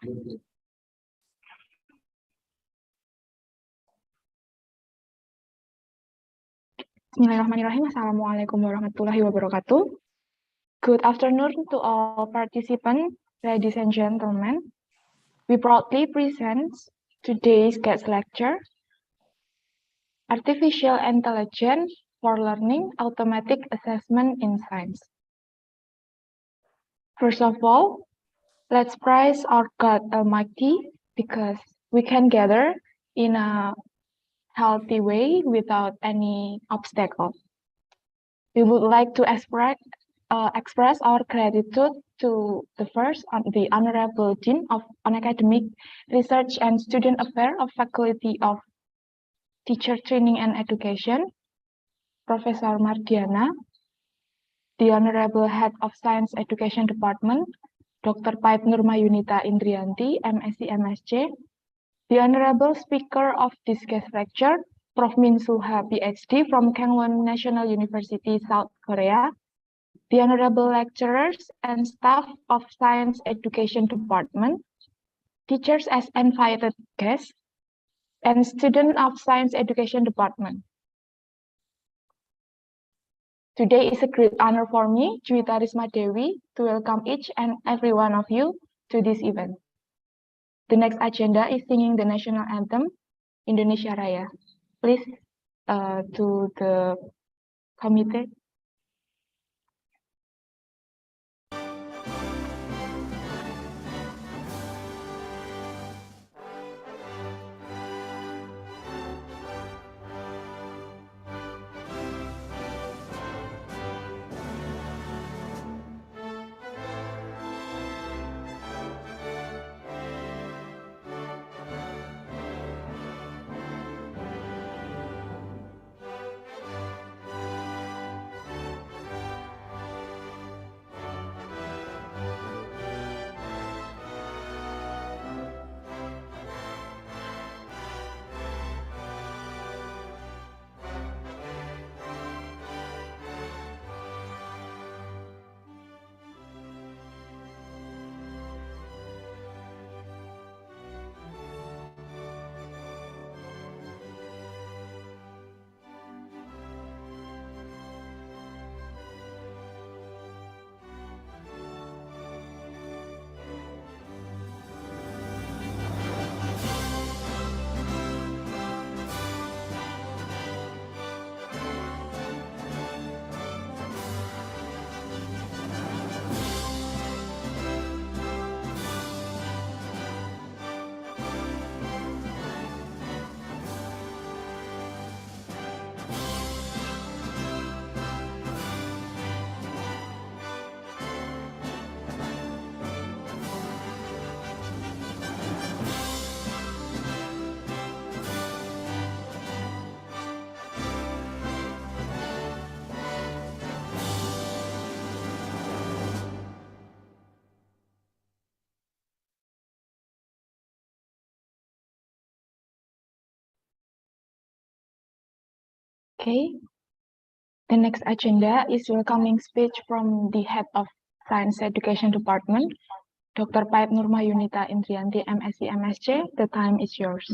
Bismillahirrahmanirrahim. Assalamualaikum warahmatullahi wabarakatuh. Good afternoon to all participants, ladies and gentlemen. We proudly present today's guest lecture, Artificial Intelligence for Learning Automatic Assessment in Science. First of all, let's praise our God Almighty because we can gather in a healthy way without any obstacles. We would like to express our gratitude to the Honorable Dean of Academic Research and Student Affairs of Faculty of Teacher Training and Education, Professor Mardiyana, the Honorable Head of Science Education Department, Dr.paed Nurma Yunita Indriyanti, MSc MSc, the Honorable Speaker of this guest lecture, Prof. Minsu Ha, Ph.D. from Gangwon National University, South Korea, the Honorable Lecturers and staff of Science Education Department, teachers as invited guests, and students of Science Education Department. Today is a great honor for me, Yunita Dewi, to welcome each and every one of you to this event. The next agenda is singing the national anthem, Indonesia Raya. Please, to the committee. Okay, the next agenda is welcoming speech from the head of Science Education Department, Dr.paed Nurma Yunita Indriyanti, MSc MSc. The time is yours.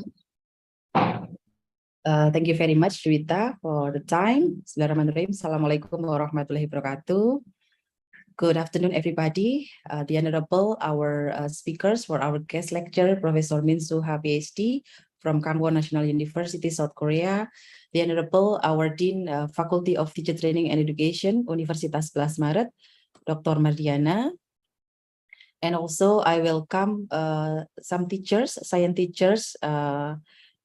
Thank you very much, Yunita, for the time. Bismillahirrahmanirrahim. Assalamualaikum warahmatullahi wabarakatuh. Good afternoon, everybody. The Honorable, our speakers for our guest lecture, Professor Minsu Ha, Ph.D. from Gangwon National University, South Korea. The Honorable, our Dean, Faculty of Teacher Training and Education, Universitas 11 Maret, Dr. Mardiyana. And also, I welcome some teachers, science teachers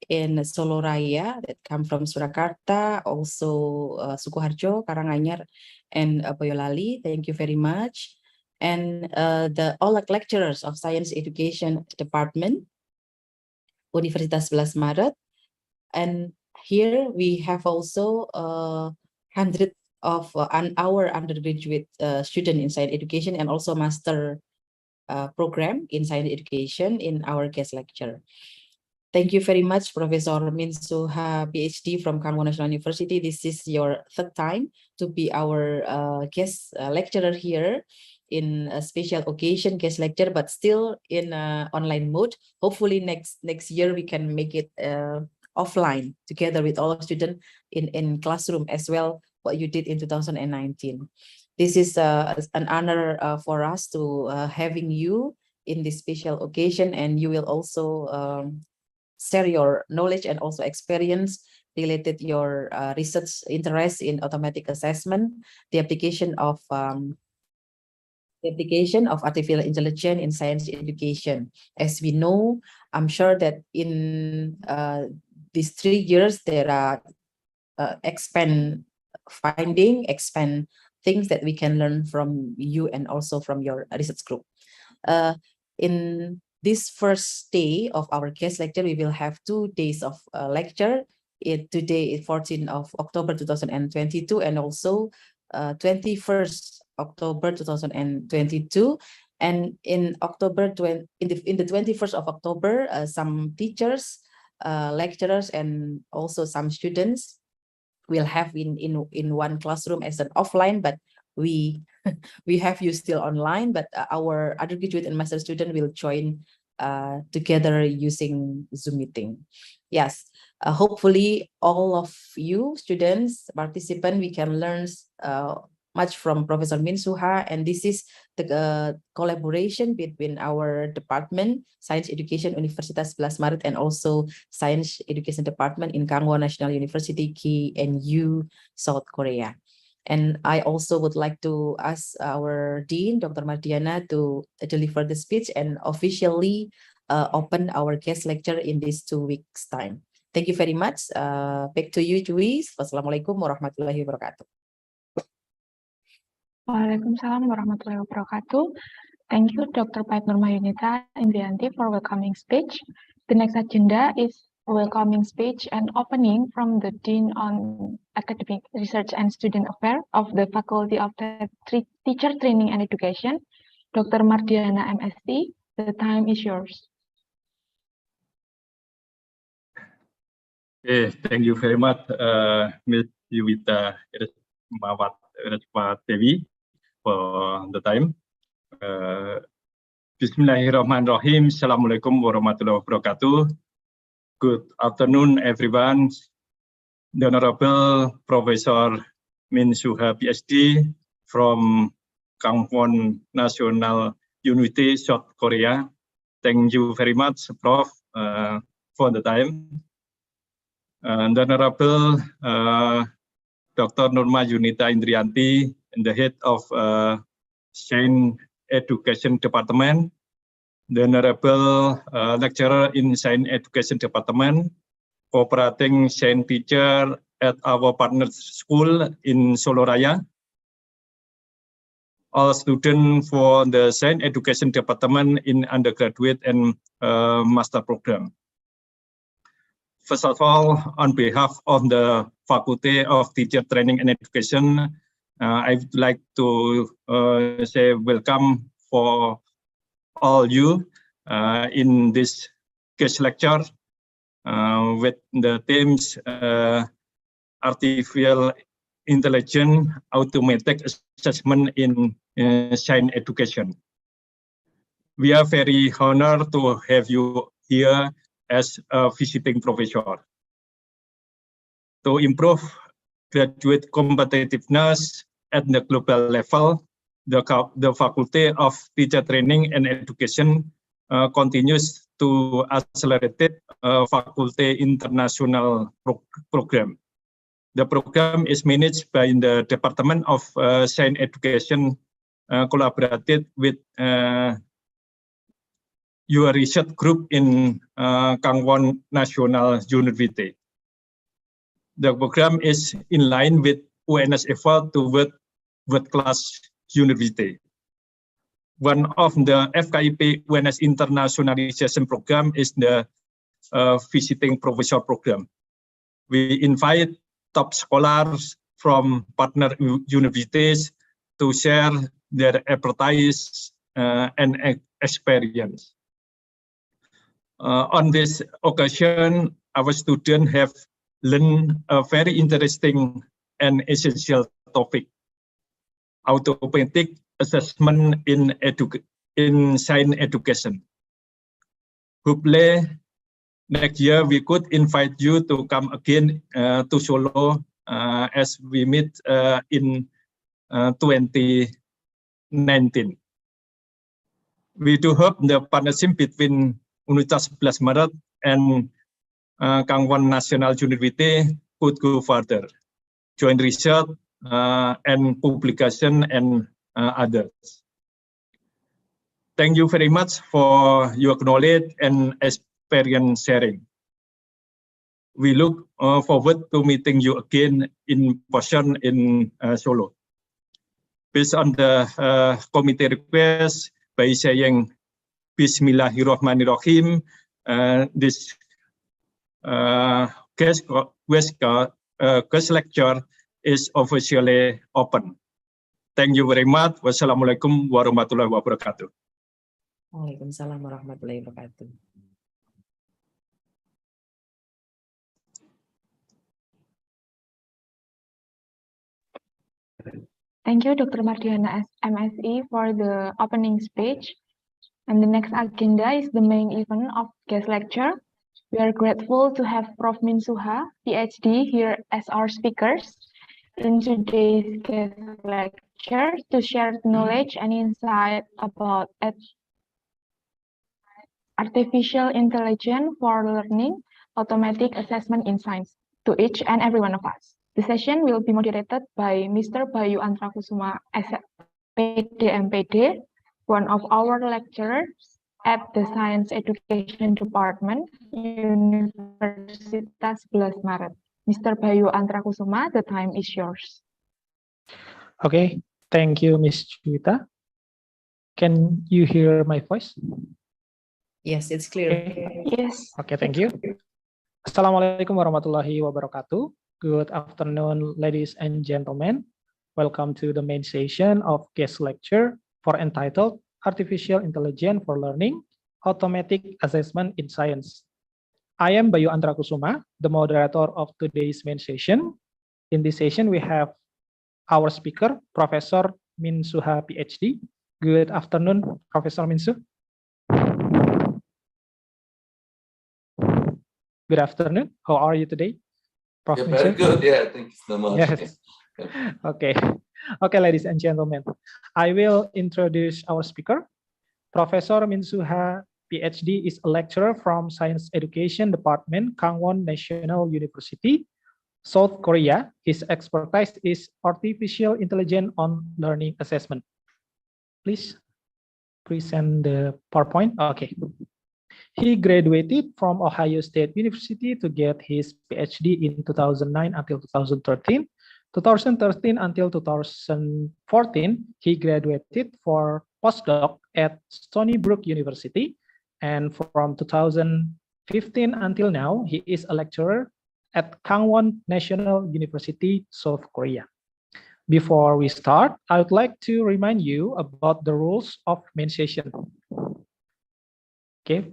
in Solo Raya that come from Surakarta, also Sukoharjo, Karanganyar, and Boyolali. Thank you very much. And all lecturers of Science Education Department, Universitas 11 Maret. And here we have also 100 of our undergraduate student in science education and also master program in science education in our guest lecture. Thank you very much, Professor Minsu Ha, Ph.D. from Gangwon National University. This is your third time to be our guest lecturer here. in a special occasion guest lecture, but still in online mode. Hopefully next year we can make it offline together with all students in classroom as well, what you did in 2019. This is an honor for us to having you in this special occasion, and you will also share your knowledge and also experience related your research interest in automatic assessment, the application of artificial intelligence in science education. As we know, I'm sure that in these 3 years there are expand things that we can learn from you and also from your research group. In this first day of our guest lecture, we will have 2 days of lecture. Today is 14th of October 2022 and also 21st October 2022. And in October in the 21st of October, some teachers, lecturers, and also some students will have in one classroom as an offline, but we have you still online, but our undergraduate and master student will join together using Zoom meeting. Yes, hopefully all of you students, participants, we can learn much from Professor Minsu Ha, and this is the collaboration between our department, Science Education Universitas 11 Maret, and also Science Education Department in Kangwon National University, KNU, South Korea. And I also would like to ask our Dean, Dr. Mardiyana, to deliver the speech and officially open our guest lecture in this 2 weeks' time. Thank you very much. Back to you, Juice. Wassalamualaikum warahmatullahi wabarakatuh. Waalaikumsalam warahmatullahi wabarakatuh. Thank you, Dr.paed Nurma Yunita Indriyanti, for welcoming speech. The next agenda is a welcoming speech and opening from the Dean on Academic Research and Student Affairs of the Faculty of Teacher Training and Education, Dr. Mardiyana, MSc. The time is yours. Thank you very much, Ms. Yunita Devi, for the time. Bismillahirrahmanirrahim. Assalamualaikum warahmatullahi wabarakatuh. Good afternoon, everyone. The Honorable Professor Minsu Ha, Ph.D. from Kangwon National University, South Korea. Thank you very much, Prof, for the time. The Honorable Dr. Nurma Yunita Indriyanti, the head of Science Education Department, the Honorable lecturer in Science Education Department, cooperating science teacher at our partner school in Soloraya, all students for the Science Education Department in undergraduate and master program. First of all, on behalf of the Faculty of Teacher Training and Education, I would like to say welcome for all you in this guest lecture with the themes Artificial Intelligence Automatic Assessment in Science Education. We are very honored to have you here as a visiting professor. To improve graduate competitiveness at the global level, the Faculty of Teacher Training and Education continues to accelerate faculty international program. The program is managed by the Department of Science Education, collaborated with your research group in Kangwon National University. The program is in line with UNS effort toward world-class university. One of the FKIP UNS internationalization program is the visiting professor program. We invite top scholars from partner universities to share their expertise and experience. On this occasion, our students have learned a very interesting and essential topic: automatic assessment in science education. Hopefully, next year we could invite you to come again to Solo as we meet in 2019. We do hope the partnership between Universitas 11 Maret and Kangwon National University could go further, joint research and publication and others. Thank you very much for your knowledge and experience sharing. We look forward to meeting you again in person in Solo. Based on the committee request, by saying Bismillahirrahmanirrahim, this guest lecture is officially open. Thank you very much. Wassalamualaikum warahmatullahi wabarakatuh. Waalaikumsalam warahmatullahi wabarakatuh. Thank you, Dr. Mardiyana MSE, for the opening speech. And the next agenda is the main event of guest lecture. We are grateful to have Prof. Minsu Ha, Ph.D. here as our speakers in today's guest lecture to share knowledge and insight about artificial intelligence for learning, automatic assessment in science to each and every one of us. The session will be moderated by Mr. Bayu Antrakusuma, Ph.D. M.Ph.D., one of our lecturers at the Science Education Department, Universitas 11 Maret. Mr. Bayu Antrakusuma, the time is yours. Okay, thank you, Ms. Yunita. Can you hear my voice? Yes, it's clear. Okay. Yes. Okay, thank you. Assalamualaikum warahmatullahi wabarakatuh. Good afternoon, ladies and gentlemen. Welcome to the main session of guest lecture for entitled Artificial Intelligence for Learning, Automatic Assessment in Science. I am Bayu Antrakusuma, the moderator of today's main session. In this session, we have our speaker, Professor Minsu Ha, Ph.D. Good afternoon, Professor Minsu. Good afternoon. How are you today, Prof. Yeah, very good. Yeah, thank you so much. Yes. Okay. Okay, ladies and gentlemen, I will introduce our speaker. Professor Minsu Ha, Ph.D. is a lecturer from Science Education Department, Kangwon National University, South Korea. His expertise is artificial intelligence on learning assessment. Please present the PowerPoint. Okay. He graduated from Ohio State University to get his PhD in 2009 until 2013. 2013 until 2014, he graduated for postdoc at Stony Brook University. And from 2015 until now, he is a lecturer at Kangwon National University, South Korea. Before we start, I would like to remind you about the rules of main session. Okay.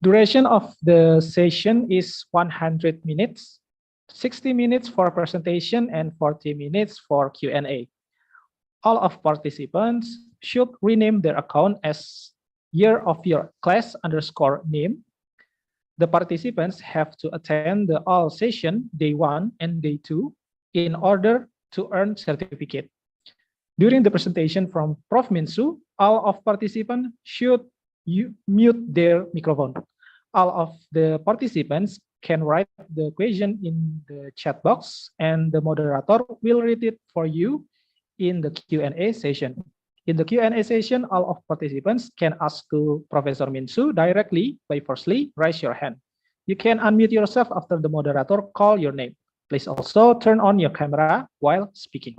Duration of the session is 100 minutes, 60 minutes for presentation and 40 minutes for Q&A. All of participants should rename their account as year of your class _ The participants have to attend the all session day 1 and day 2 in order to earn certificate. During the presentation from Prof. Minsu, all of participants should mute their microphone. All of the participants can write the question in the chat box and the moderator will read it for you in the Q&A session. In the Q&A session, all of participants can ask to Professor Minsu directly by firstly raise your hand. You can unmute yourself after the moderator call your name. Please also turn on your camera while speaking.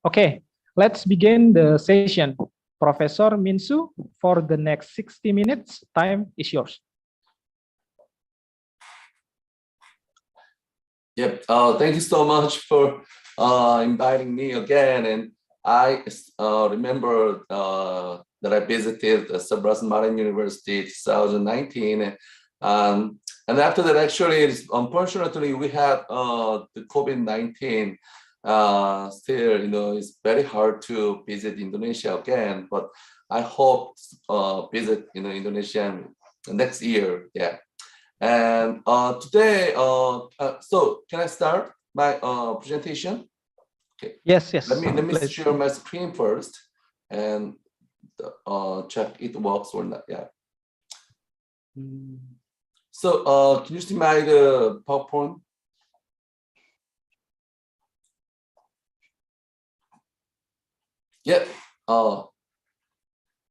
Okay, let's begin the session. Professor Minsu, for the next 60 minutes, time is yours. Yep. Thank you so much for inviting me again. And I remember that I visited Sabras Marin University 2019. And after that, actually, unfortunately, we had the COVID-19 Still, it's very hard to visit Indonesia again, but I hope visit Indonesia next year. Yeah. And today, so can I start my presentation? Okay. Yes, yes. Let me please. share my screen first and check it works or not. Yeah. So can you see my PowerPoint? Yeah.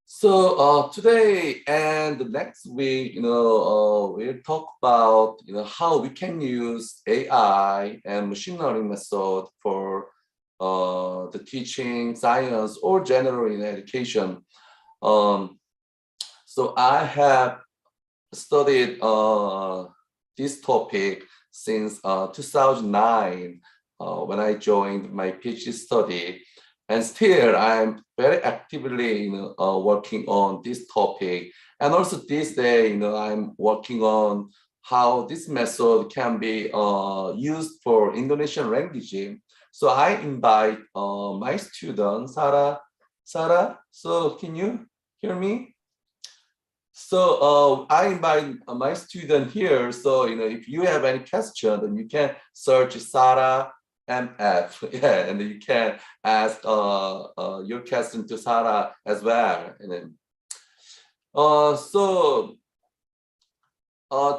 So today and the next week, we'll talk about how we can use AI and machine learning method for the teaching, science, or general in education. So I have studied this topic since 2009 when I joined my PhD study. And still, I'm very actively, working on this topic. And also this day, I'm working on how this method can be used for Indonesian language. So I invite my student, Sarah. Sarah, so can you hear me? So I invite my student here. So, if you have any question, then you can search Sarah MF, yeah, and you can ask your question to Sarah as well. And then,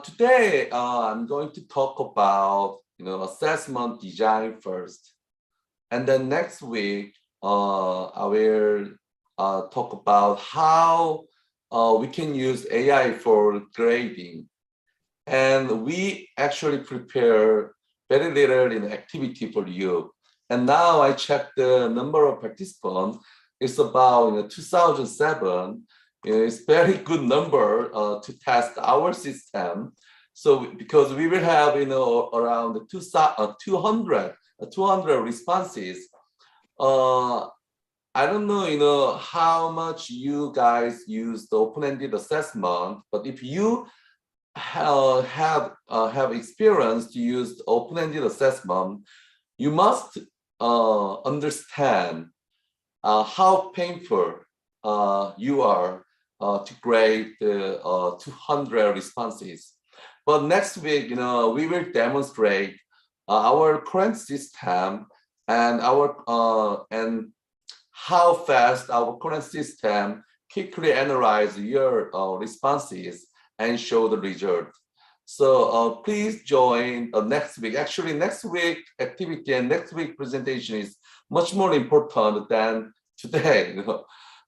today I'm going to talk about assessment design first, and then next week I will talk about how we can use AI for grading, and we actually prepare very little activity for you. And now I checked the number of participants. It's about 2007. It's very good number to test our system. So because we will have around 200 responses. I don't know, how much you guys use the open-ended assessment, but if you have experience to use the open-ended assessment, you must understand how painful you are to grade the 200 responses. But next week, we will demonstrate our current system and how fast our current system quickly analyze your responses and show the result. So please join next week. Actually, next week activity and next week presentation is much more important than today.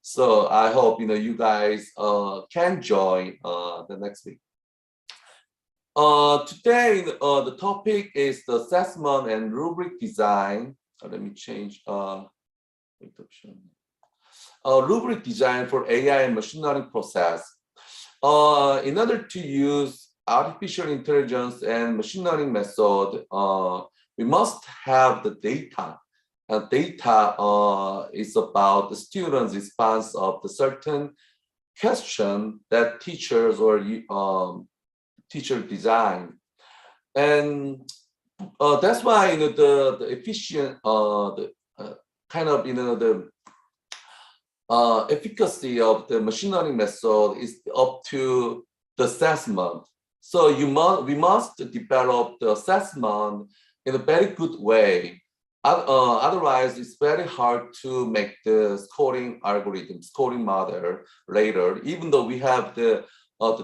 So I hope you guys can join the next week. Today the topic is the assessment and rubric design. Let me change. Rubric design for AI and machine learning process. In order to use artificial intelligence and machine learning method, we must have the data. Data is about the student's response of the certain question that teachers or teacher design. And that's why the efficient kind of the efficacy of the machine learning method is up to the assessment. So we must develop the assessment in a very good way. Otherwise, it's very hard to make the scoring algorithm, scoring model later. Even though we have the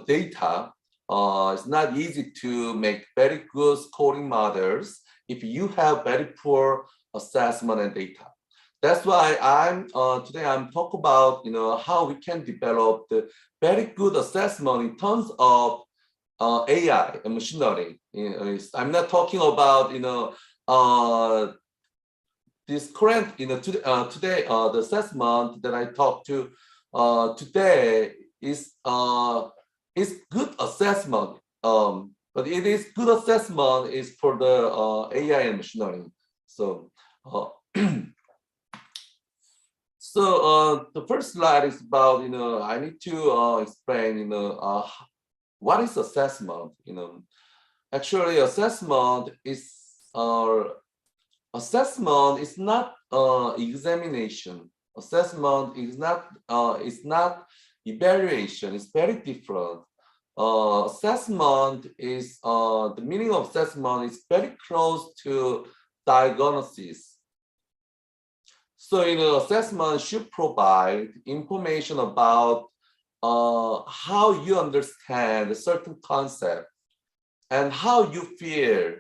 data, it's not easy to make very good scoring models if you have very poor assessment and data. That's why today I'm talking about how we can develop the very good assessment in terms of AI and machine learning. I'm not talking about this current today the assessment that I talked to today is good assessment. But it is good assessment is for the AI and machine learning. So. So the first slide is about I need to explain what is assessment. Actually assessment is assessment is not examination. Assessment is not evaluation. It's very different. Assessment is the meaning of assessment is very close to diagnosis. So, assessment should provide information about how you understand a certain concept and how you feel.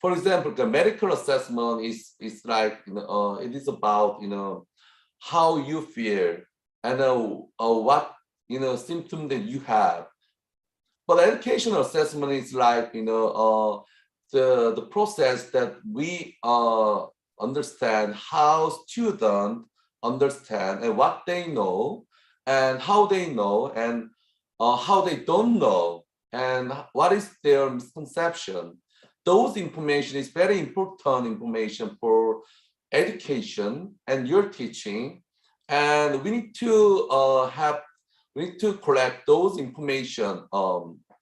For example, the medical assessment is like, it is about, how you feel and what, symptom that you have. But educational assessment is like, the process that we understand how students understand and what they know and how they know and how they don't know and what is their misconception. Those information is very important information for education and your teaching, and we need to collect those information.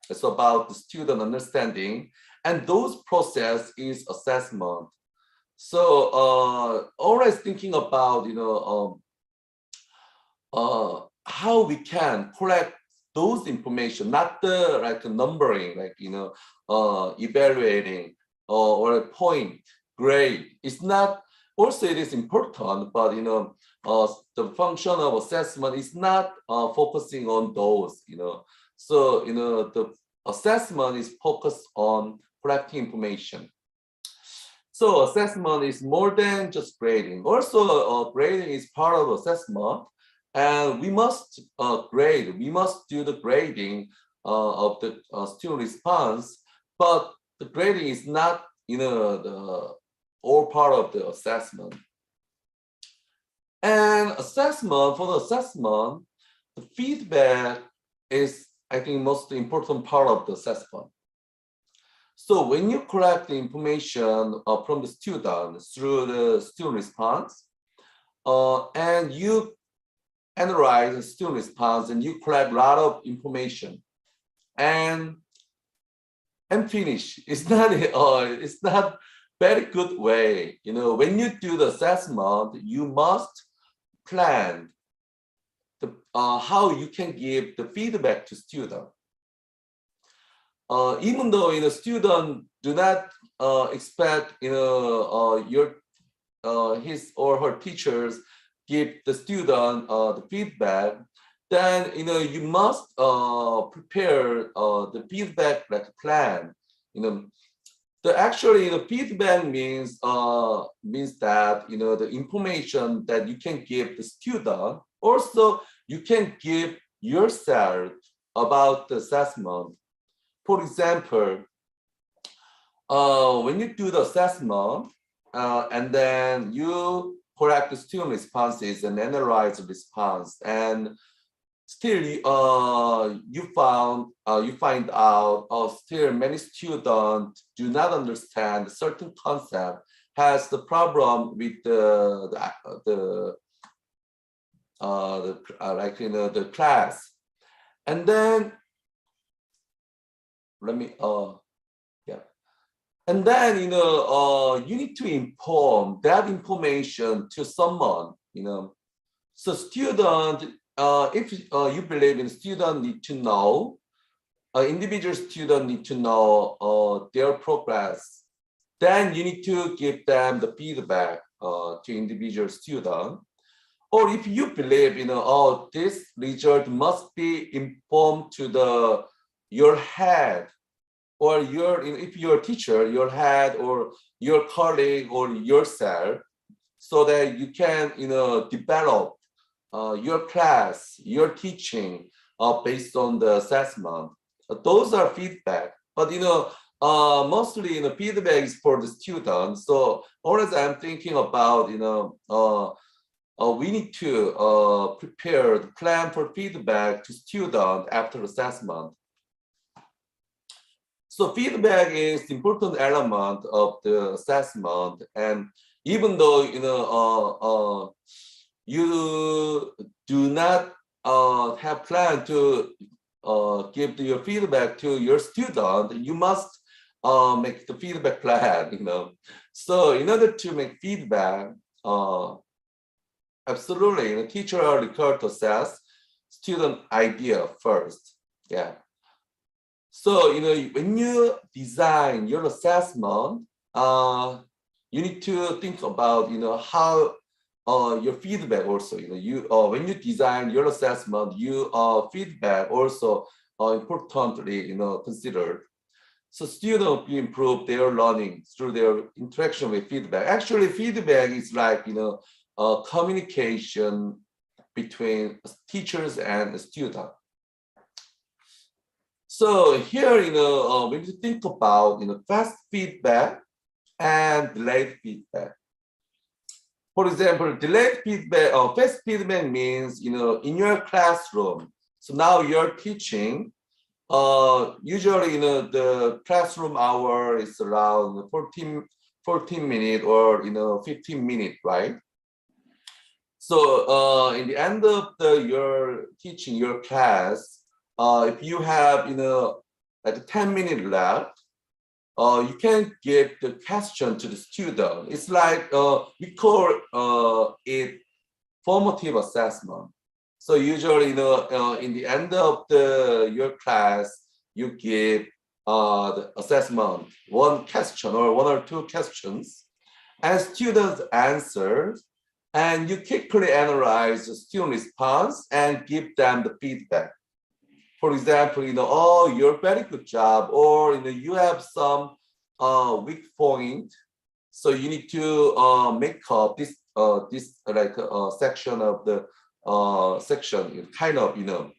It's about the student understanding, and those process is assessment. So always thinking about how we can collect those information, not the like numbering, like evaluating or a point grade. It's not. Also, it is important, but the function of assessment is not focusing on those. So the assessment is focused on collecting information. So assessment is more than just grading. Also, grading is part of assessment, and we must grade. We must do the grading of the student response, but the grading is not, the all part of the assessment. And assessment, for the assessment, the feedback is, I think, most important part of the assessment. So when you collect the information from the student through the student response, and you analyze the student response and you collect a lot of information and finish, it's not very good way. When you do the assessment, you must plan the how you can give the feedback to student. Even though student do not expect your his or her teachers give the student the feedback, then you must prepare the feedback like a plan. The feedback means that the information that you can give the student, also you can give yourself about the assessment. For example, when you do the assessment and then you collect the student responses and analyze the response, and still you find out still many students do not understand a certain concept, has the problem with the class, and then and then you need to inform that information to someone. So student, if you believe in student need to know, individual student need to know their progress, then you need to give them the feedback to individual student. Or if you believe, this result must be informed to your head, or if you're a teacher, your head or your colleague or yourself, so that you can develop your class, your teaching based on the assessment. Those are feedback, but mostly feedback is for the students. So always I'm thinking about we need to prepare the plan for feedback to student after assessment. So feedback is the important element of the assessment, and even though you do not have plan to give your feedback to your student, you must make the feedback plan, you know. So in order to make feedback, absolutely, the teacher are required to assess student idea first. Yeah. So, you know, when you design your assessment, you need to think about, you know, how your feedback also, you know, you when you design your assessment, you feedback also importantly, you know, considered. So students improve their learning through their interaction with feedback. Actually, feedback is like, you know, communication between teachers and students. So here, you know, when you think about, you know, fast feedback and delayed feedback. For example, delayed feedback or fast feedback means, you know, in your classroom. So now you're teaching. Usually, you know, the classroom hour is around 14 minutes or, you know, 15 minutes, right? So in the end of your teaching your class, if you have, you know, like 10 minutes left, you can give the question to the student. It's like we call it formative assessment. So usually, you know, in the end of your class, you give the assessment, one question or one or two questions, and students answer, and you quickly analyze the student response and give them the feedback. For example, you know, oh, you're very good job, or you know, you have some weak point, so you need to make up this like section of the section, kind of, you know.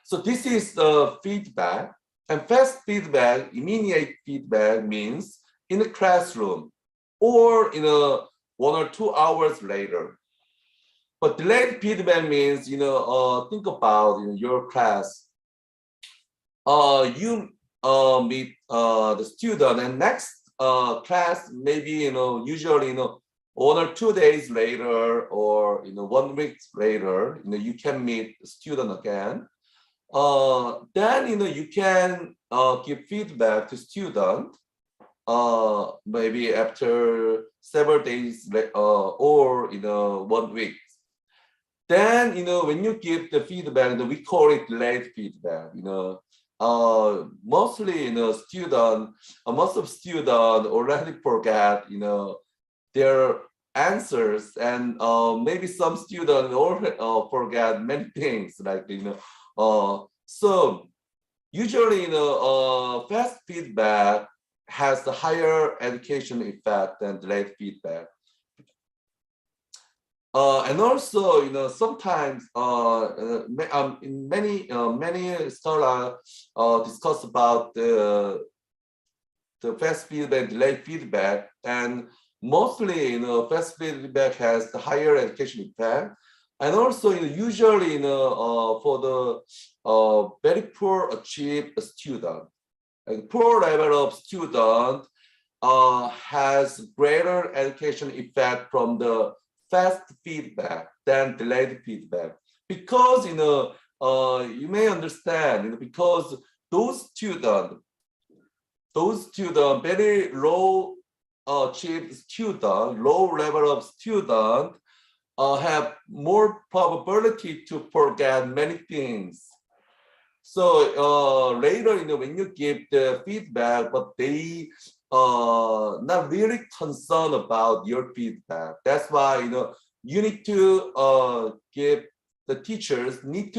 So this is the feedback, and fast feedback, immediate feedback means in the classroom or in a 1 or 2 hours later. But delayed feedback means, you know, think about, you know, your class. You meet the student, and next class maybe, you know, usually, you know, 1 or 2 days later, or you know, 1 week later, you know, you can meet the student again. Then, you know, you can give feedback to student maybe after several days or, you know, 1 week. Then, you know, when you give the feedback, we call it delayed feedback. You know, mostly, you know, most of students already forget, you know, their answers, and maybe some students already forget many things, like, you know. So usually, you know, fast feedback has the higher education effect than delayed feedback. And also, you know, sometimes in many scholars discuss about the fast feedback, delayed feedback, and mostly, you know, fast feedback has the higher education effect. And also, you know, usually, you know, for the very poor achieved student, like poor level of student has greater education effect from the fast feedback than delayed feedback, because, you know, you may understand, you know, because those students very low achieved student, low level of student have more probability to forget many things. So later, you know, when you give the feedback, but they not really concerned about your feedback. That's why, you know, you need to give the teachers needs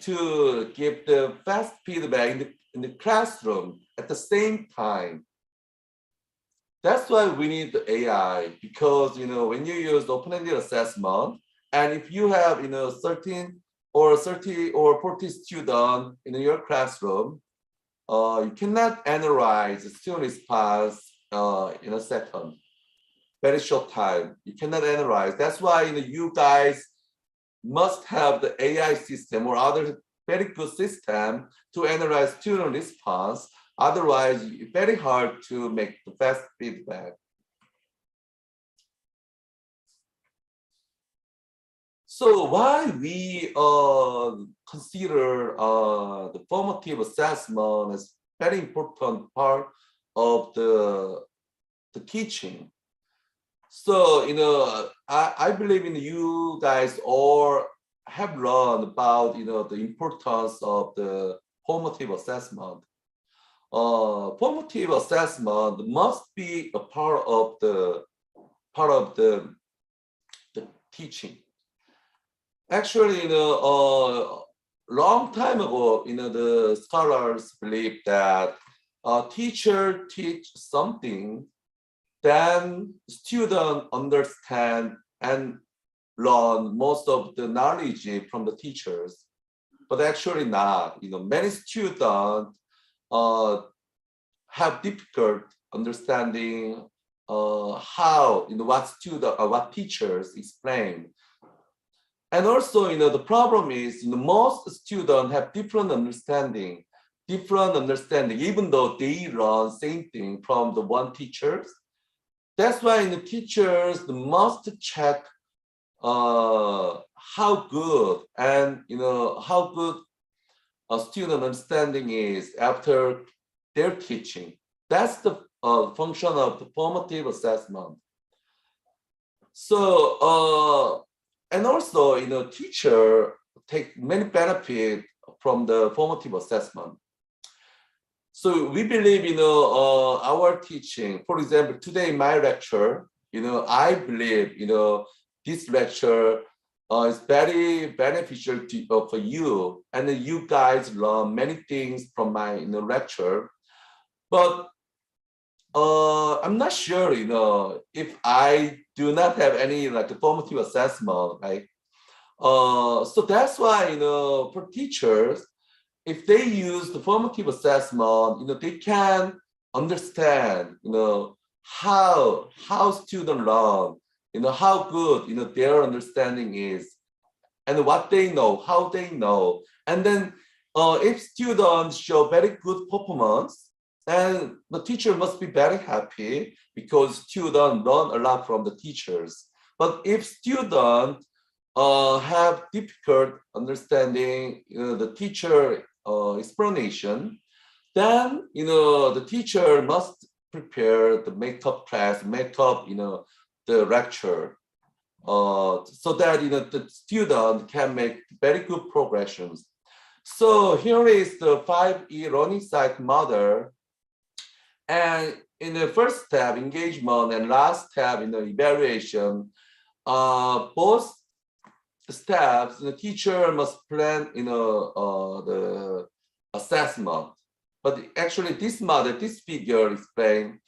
to give the fast feedback in the classroom at the same time. That's why we need the AI, because, you know, when you use open-ended assessment, and if you have, you know, 13 or 30 or 40 students in your classroom, you cannot analyze the student response in a second, very short time. You cannot analyze. That's why, you know, you guys must have the AI system or other very good system to analyze student response. Otherwise, it's very hard to make the fast feedback. So why we consider the formative assessment as very important part of the teaching. So, I believe you guys all have learned about, the importance of the formative assessment. Formative assessment must be a part of the teaching. Actually, long time ago, the scholars believe that a teacher teach something, then students understand and learn most of the knowledge from the teachers. But actually not. Many students have difficult understanding how, what teachers explain. And also, the problem is, most students have different understanding, even though they learn same thing from the one teachers. That's why the teachers must check how good and how good a student understanding is after their teaching. That's the function of the formative assessment. So and also teacher take many benefit from the formative assessment. So we believe our teaching. For example, today my lecture, I believe this lecture is very beneficial for you, and you guys learn many things from my lecture. But I'm not sure if I do not have any formative assessment, right? So that's why for teachers, if they use the formative assessment, they can understand how students learn, how good their understanding is, and what they know, how they know. And then if students show very good performance, then the teacher must be very happy because students learn a lot from the teachers. But if students have difficult understanding the teacher explanation, then the teacher must prepare the makeup class, the lecture, so that the student can make very good progressions. So here is the 5E learning cycle model, and in the first step, engagement, and last step, evaluation, both steps, the teacher must plan, the assessment. But actually, this model, this figure explains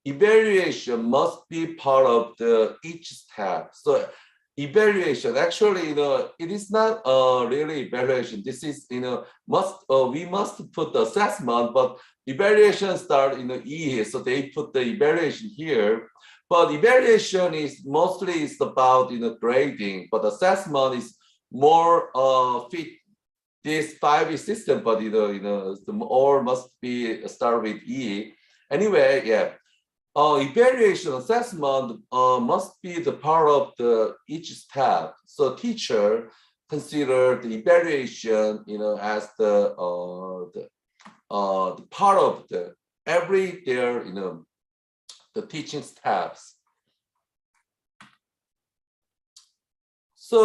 evaluation must be part of each step. So evaluation, actually, it is not really evaluation. This is, we must put the assessment, but evaluation start E, so they put the evaluation here. But evaluation is mostly about grading, but assessment is more fit this 5E system, but the all must be start with E. Anyway, yeah. Evaluation assessment must be the part of each step. So teacher consider the evaluation, as the part of every the teaching steps. So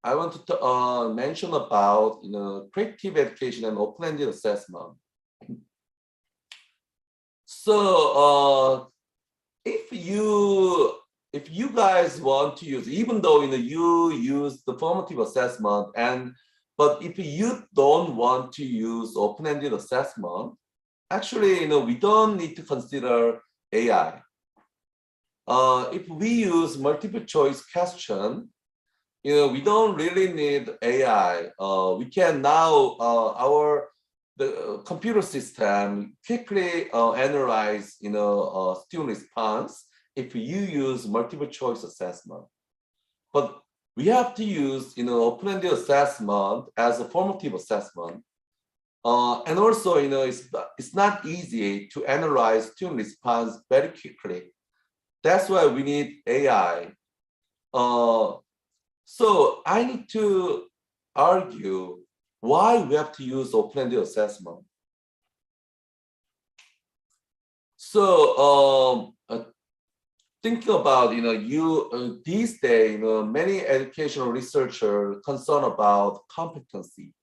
I want to mention about creative education and open-ended assessment. So if you guys want to use, even though you use the formative assessment, but if you don't want to use open-ended assessment, actually we don't need to consider AI. If we use multiple choice question, we don't really need AI. We can now the computer system quickly analyze student response if you use multiple choice assessment. But we have to use open-ended assessment as a formative assessment. And also it's not easy to analyze student response very quickly. That's why we need AI. So I need to argue why we have to use open-ended assessment. So thinking about, these days, many educational researchers concerned about competency,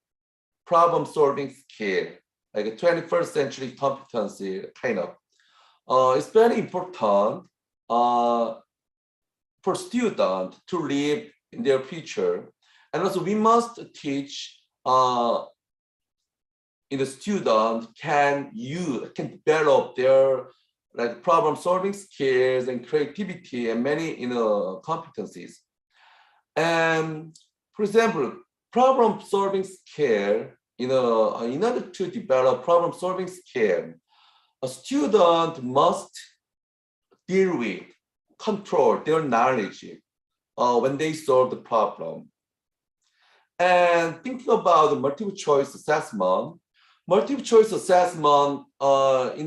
problem-solving skill, like a 21st century competency kind of. It's very important for students to live in their future. And also we must teach the student can develop their like problem solving skills and creativity and many competencies. And for example, problem solving skill, in order to develop problem solving skill, a student must deal with, control their knowledge when they solve the problem. And thinking about the multiple choice assessment, in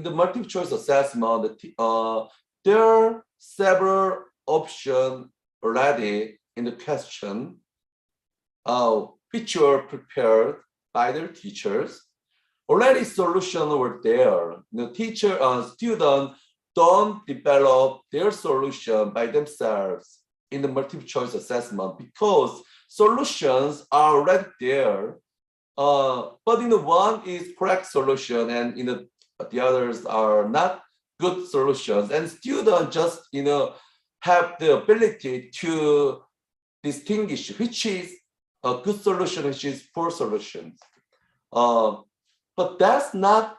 the multiple choice assessment, there are several options already in the question, which were prepared by their teachers. Already solutions were there. The students don't develop their solution by themselves in the multiple choice assessment because solutions are already there. But one is correct solution and the others are not good solutions. And students just have the ability to distinguish which is a good solution, which is poor solution. But that's not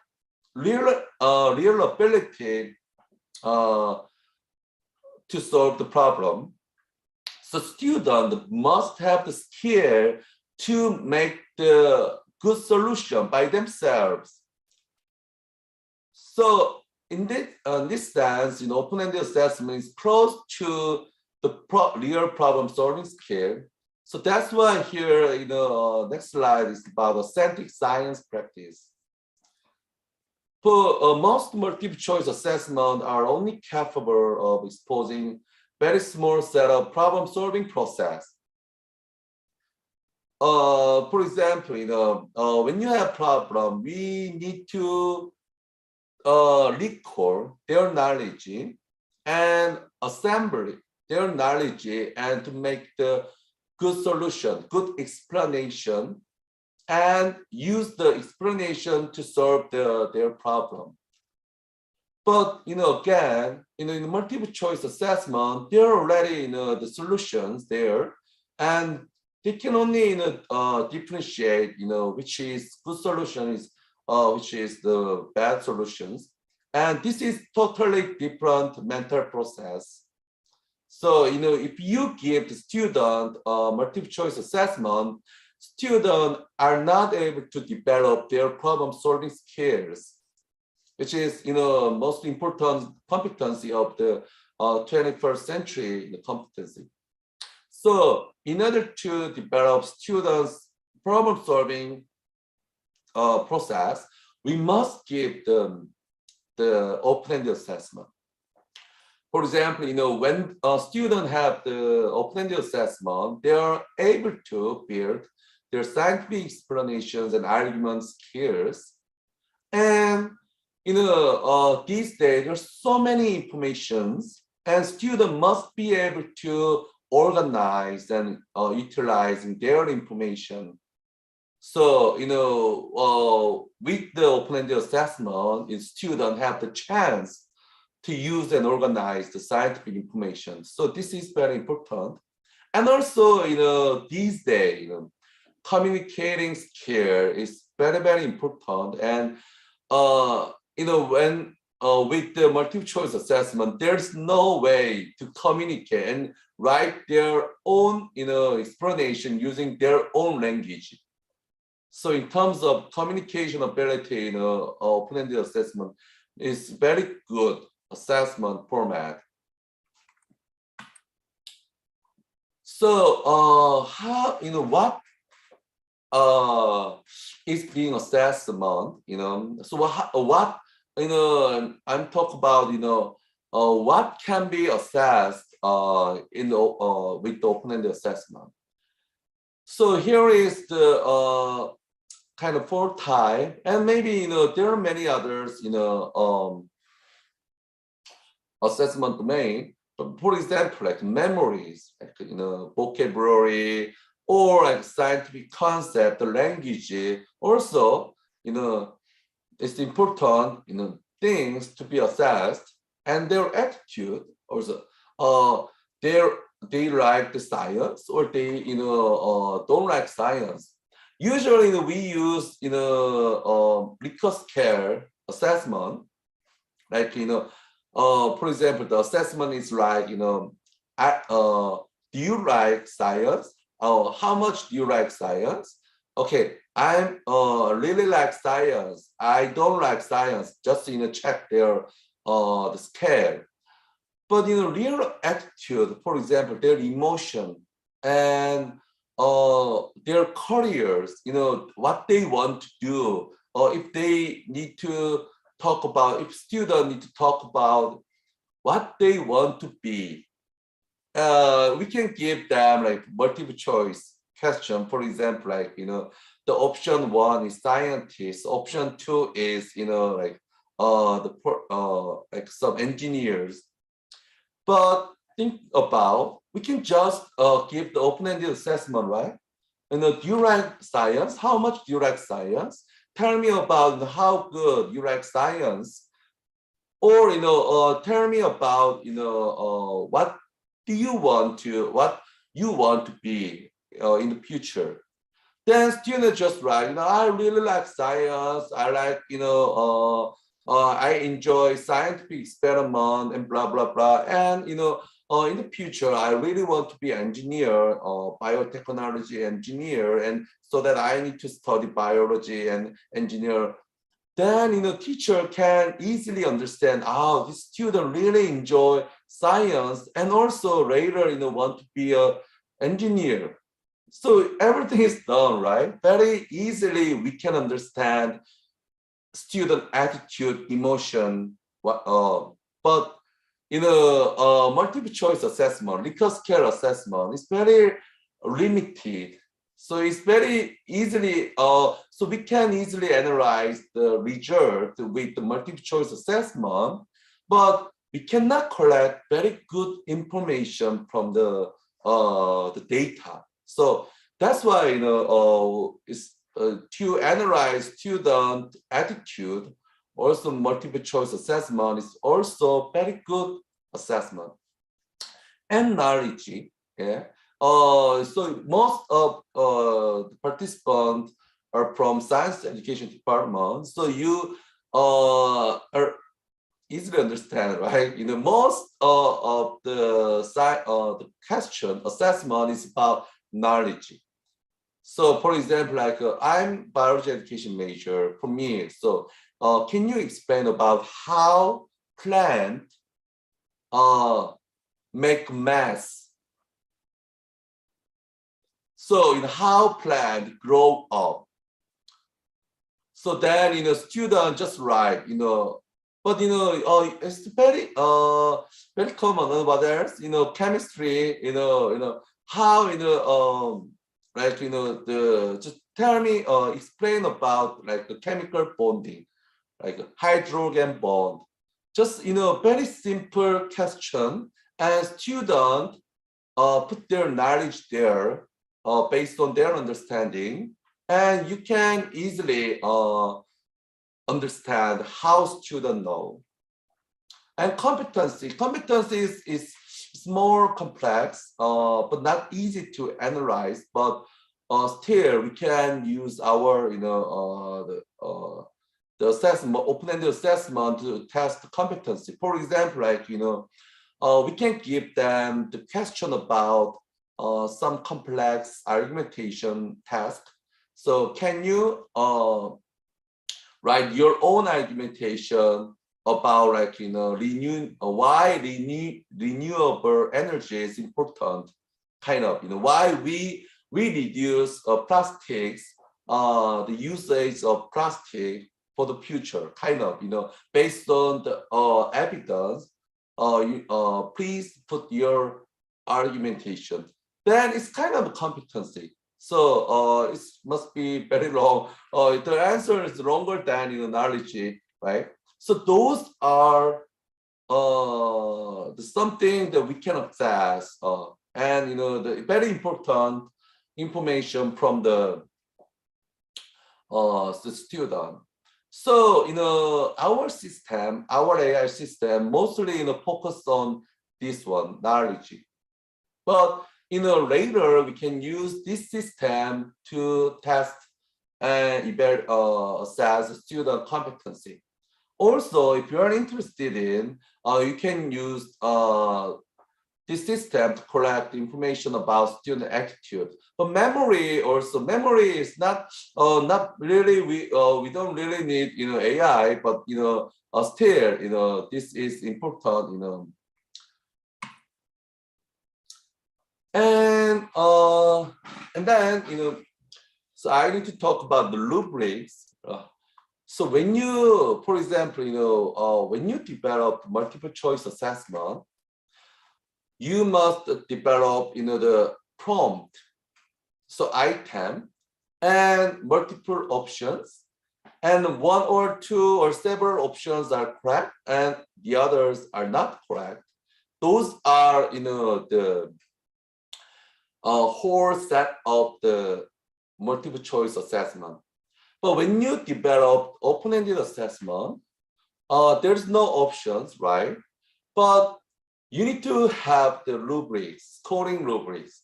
real ability to solve the problem. So students must have the skill to make the good solution by themselves. So in this sense, open-ended assessment is close to the real problem-solving skill. So that's why here, next slide is about authentic science practice. For most multiple choice assessment are only capable of exposing very small set of problem-solving process. For example, when you have problem, we need to recall their knowledge and assemble their knowledge and to make the good solution, good explanation, and use the explanation to solve their problem. But again, in the multiple choice assessment, there are already the solutions there, and they can only differentiate which is good solution is which is the bad solutions, and this is totally different mental process. So if you give the student multiple choice assessment, students are not able to develop their problem solving skills, which is most important competency of the 21st century competency. So in order to develop students' problem-solving process, we must give them the open-ended assessment. For example, when students have the open-ended assessment, they are able to build their scientific explanations and argument skills. And these days, there's so many informations, and students must be able to organize and utilizing their information. So, with the open-ended assessment, students have the chance to use and organize the scientific information. So this is very important. And also, these days, communicating skill is very, very important. And, when with the multiple choice assessment, there's no way to communicate and write their own, explanation using their own language. So in terms of communication ability, open-ended assessment is very good assessment format. So how what is being assessment? So what I'm talking about what can be assessed with the open-ended assessment. So here is the kind of for time, and maybe there are many others assessment domain. But for example, like memories, like vocabulary, or like scientific concept, the language. Also, it's important things to be assessed, and their attitude also. They like the science, or they don't like science. Usually we use Likert scale assessment, like for example, the assessment is like do you like science? How much do you like science? Okay, I'm really like science. I don't like science. Just check their the scale. But real attitude, for example, their emotion and their careers, what they want to do, or if they need to talk about, if students need to talk about what they want to be, we can give them like multiple choice question. For example, like the option 1 is scientist, option 2 is like like some engineers. But think about, we can just give the open-ended assessment, right? Do you like science? How much do you like science? Tell me about how good you like science. Or tell me about what you want to be in the future. Then students just write, I really like science. I like I enjoy scientific experiment and blah blah blah. And in the future, I really want to be an engineer, biotechnology engineer, and so that I need to study biology and engineer. Then teacher can easily understand, this student really enjoy science and also later want to be an engineer. So everything is done, right? Very easily we can understand student attitude, emotion. But multiple choice assessment, Likert scale assessment is very limited. So it's very easily, so we can easily analyze the result with the multiple choice assessment, but we cannot collect very good information from the data. So that's why it's to analyze student attitude, also multiple choice assessment is also very good assessment. And knowledge, yeah. So most of the participants are from science education department. So you are easily understand, right? Most of the question assessment is about knowledge. So for example, like I'm biology education major for me. So can you explain about how plant make mass? So how plant grow up? So then student just write, but it's very very common about else, chemistry, how like just tell me explain about like the chemical bonding, like hydrogen bond. Just very simple question, and student put their knowledge there based on their understanding, and you can easily understand how students know. And competency is more complex, but not easy to analyze. But still, we can use our the assessment, open-ended assessment to test the competency. For example, like we can give them the question about some complex argumentation task. So can you write your own argumentation about like why renewable energy is important, kind of why we reduce plastics, the usage of plastic for the future, kind of based on the evidence. Please put your argumentation. Then it's kind of a competency. So it must be very long. The answer is longer than knowledge, right? So those are something that we can access, and the very important information from the student. So our system, our AI system, mostly focus on this one, knowledge. But later we can use this system to test and assess student competency. Also, if you are interested in, you can use this system to collect information about student attitude. But memory is not really, we don't really need AI, but still this is important. And then so I need to talk about the rubrics. So when you, for example, when you develop multiple choice assessment, you must develop the prompt, so item and multiple options, and one or two or several options are correct and the others are not correct. Those are the whole set of the multiple choice assessment. But when you develop open-ended assessment, there's no options, right? But you need to have the rubrics, scoring rubrics.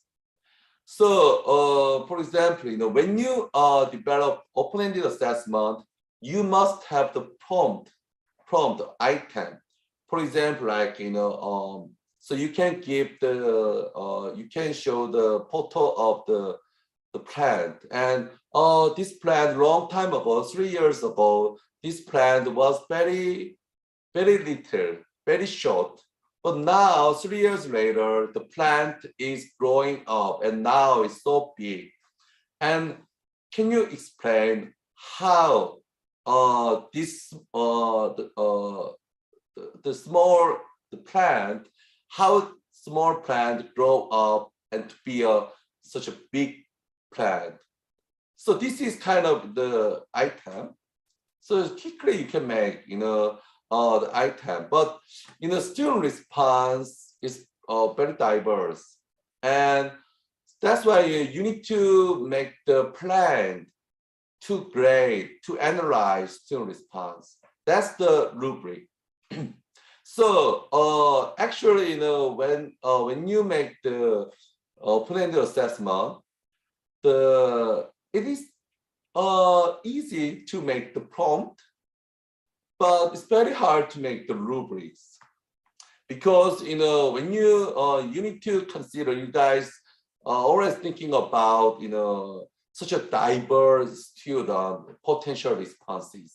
So, for example, when you develop open-ended assessment, you must have the prompt item. For example, like so you can give the you can show the photo of the plant, and this plant long time ago, 3 years ago, this plant was very little, very short. But now, 3 years later, the plant is growing up and now it's so big. And can you explain how how small plant grow up and to be such a big plant? So this is kind of the item. So quickly you can make the item, but student response is very diverse, and that's why you need to make the plan to grade, to analyze student response. That's the rubric. So actually, when you make the open-ended assessment, it is easy to make the prompt, but it's very hard to make the rubrics, because when you need to consider, you guys are always thinking about such a diverse student potential responses.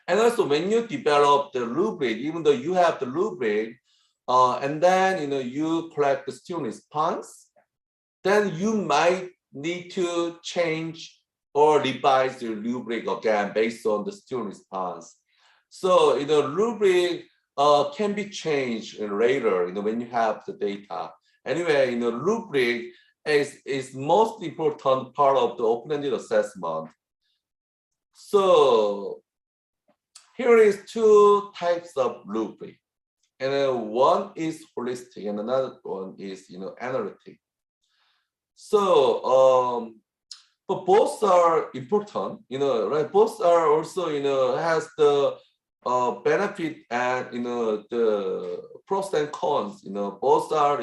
And also when you develop the rubric, even though you have the rubric, and then you collect the student response, then you might need to change or revise the rubric again based on the student response. So rubric can be changed later when you have the data. Anyway, rubric is most important part of the open-ended assessment. So here is two types of rubric, and one is holistic and another one is analytic. So but both are important, right? Both are also has the benefit and the pros and cons. Both are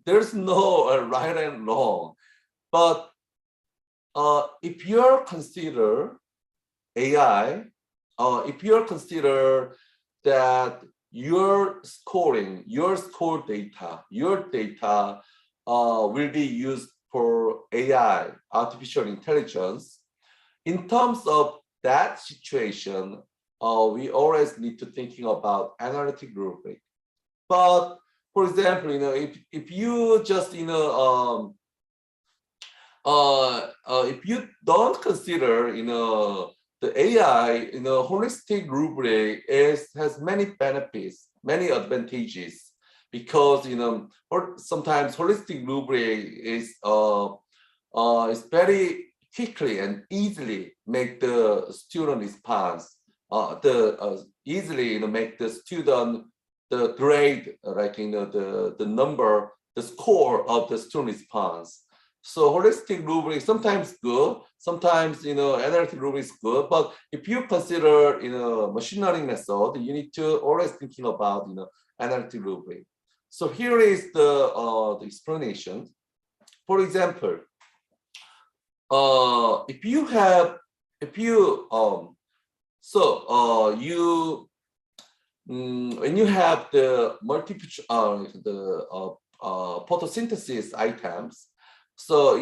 there's no right and wrong. But if you consider AI, if you consider that your score data, your data will be used for AI, artificial intelligence. In terms of that situation, we always need to thinking about analytic rubric. But for example, if you just if you don't consider the AI, holistic rubric has many benefits, many advantages. because or sometimes holistic rubric is very quickly and easily make the student response easily make the student the grade like the number, the score of the student response. So holistic rubric sometimes good, sometimes analytic rubric is good, but if you consider machine learning method, you need to always thinking about analytic rubric. So here is the explanation. For example, when you have the multiple photosynthesis items, so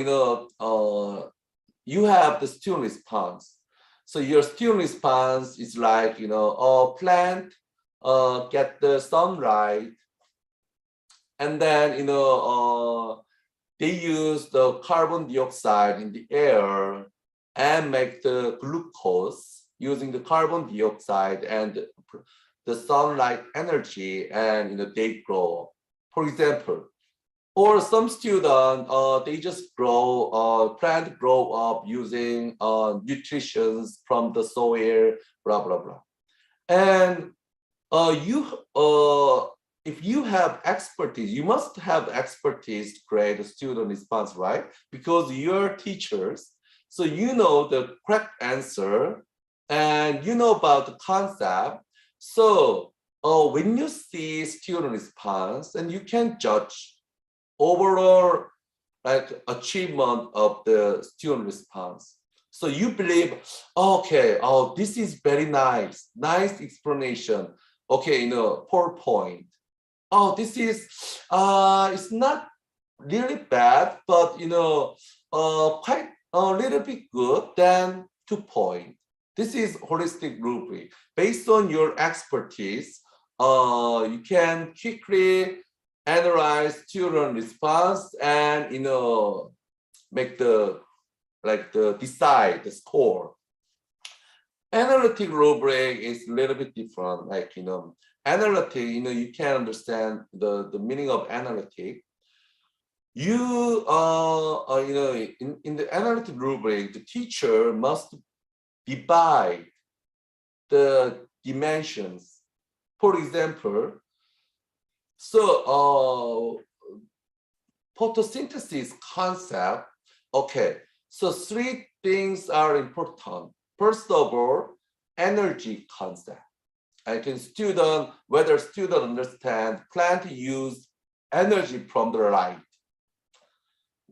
you have the student response. So your student response is like a plant get the sunlight, and then they use the carbon dioxide in the air and make the glucose using the carbon dioxide and the sunlight energy, and they grow, for example. Or some student they just plant grow up using nutrition from the soil, blah blah blah. And if you have expertise, you must have expertise to create a student response, right? Because you're teachers, so you know the correct answer and you know about the concept. So when you see student response, and you can judge overall like achievement of the student response. So you believe, okay, this is very nice explanation. Okay, 4 point. This is it's not really bad, but quite a little bit good, then 2 point. This is holistic rubric. Based on your expertise, you can quickly analyze student response and make decide the score. Analytic rubric is a little bit different. Like analytic, you can understand the meaning of analytic. You in the analytic rubric, the teacher must divide the dimensions. For example, so photosynthesis concept. Okay, so 3 things are important. First of all, energy concept. Whether student understand plant use energy from the light.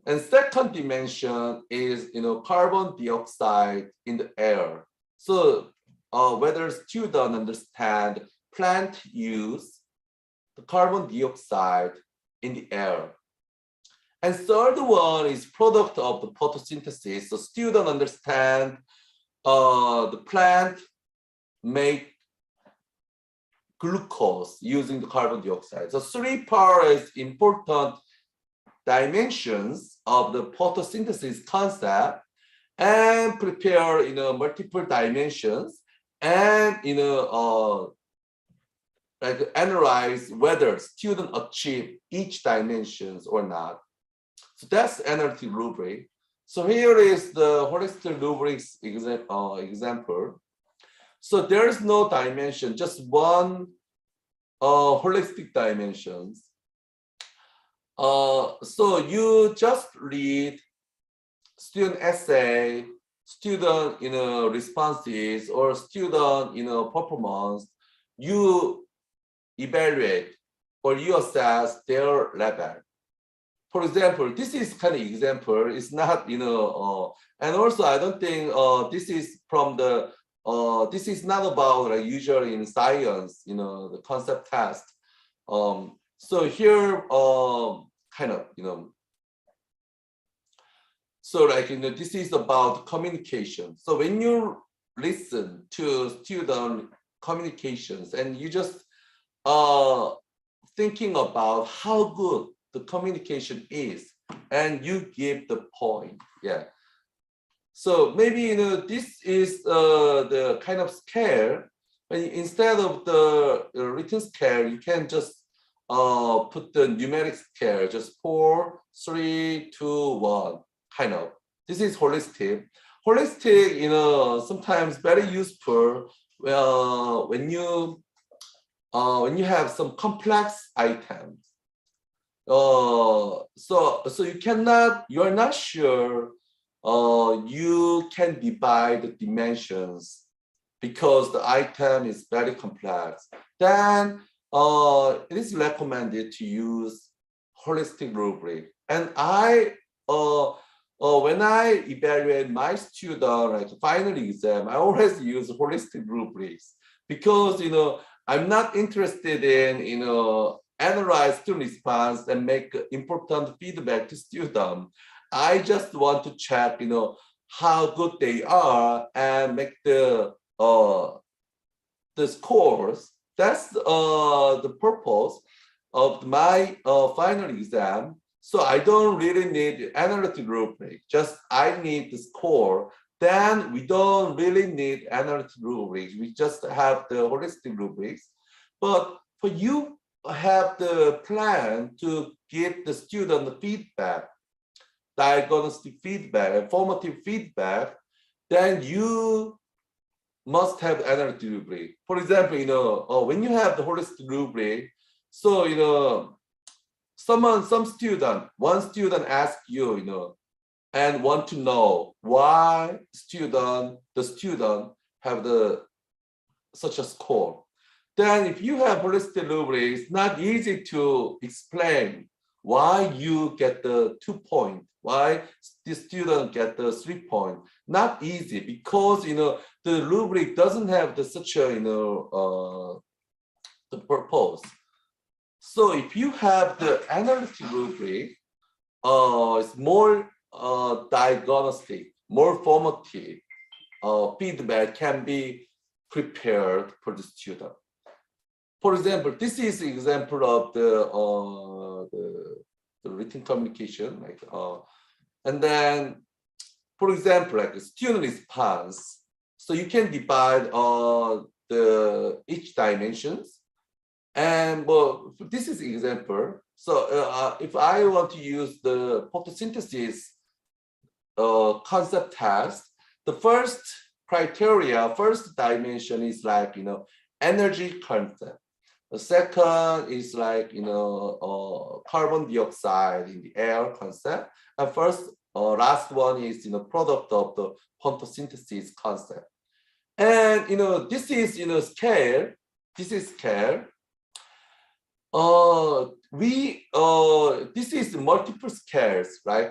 And second dimension is carbon dioxide in the air. So whether student understand plant use the carbon dioxide in the air. And third one is product of the photosynthesis. So student understand the plant make glucose using the carbon dioxide. So 3 parts important dimensions of the photosynthesis concept, and prepare multiple dimensions, and like analyze whether student achieve each dimensions or not. So that's analytic rubric. So here is the holistic rubrics example. So there is no dimension, just one holistic dimensions. So you just read student essay, student responses, or student performance. You evaluate or you assess their level. For example, this is kind of example. It's not and also I don't think this is from the this is not about like usually in science the concept test. So here kind of so like this is about communication. So when you listen to student communications and you just thinking about how good the communication is, and you give the point. Yeah. So maybe this is the kind of scale. But instead of the written scale, you can just put the numeric scale, just 4, 3, 2, 1, kind of. This is holistic. Holistic, sometimes very useful when you have some complex items. So you are not sure you can divide the dimensions because the item is very complex. Then it is recommended to use holistic rubric. And when I evaluate my student, like final exam, I always use holistic rubrics because I'm not interested in analyze student response and make important feedback to student. I just want to check how good they are and make the scores. That's the purpose of my final exam. So I don't really need analytic rubric, just I need the score. Then we don't really need analytic rubrics. We just have the holistic rubrics. But for you have the plan to give the student the feedback, diagnostic feedback, and formative feedback, then you must have analytic rubric. For example, when you have the holistic rubric, so one student asks you, and want to know why the student have such a score. Then if you have holistic rubric, it's not easy to explain why you get the 2 point, why the student get the 3 point. Not easy because the rubric doesn't have such a the purpose. So if you have the analytic rubric, it's more diagnostic, more formative. Feedback can be prepared for the student. For example, this is an example of the written communication, and then, for example, like student response. So you can divide each dimensions. And this is an example. So if I want to use the photosynthesis concept test, the first dimension is energy concept. The second is carbon dioxide in the air concept. And last one is product of the photosynthesis concept. And this is scale. This is scale. This is multiple scales, right?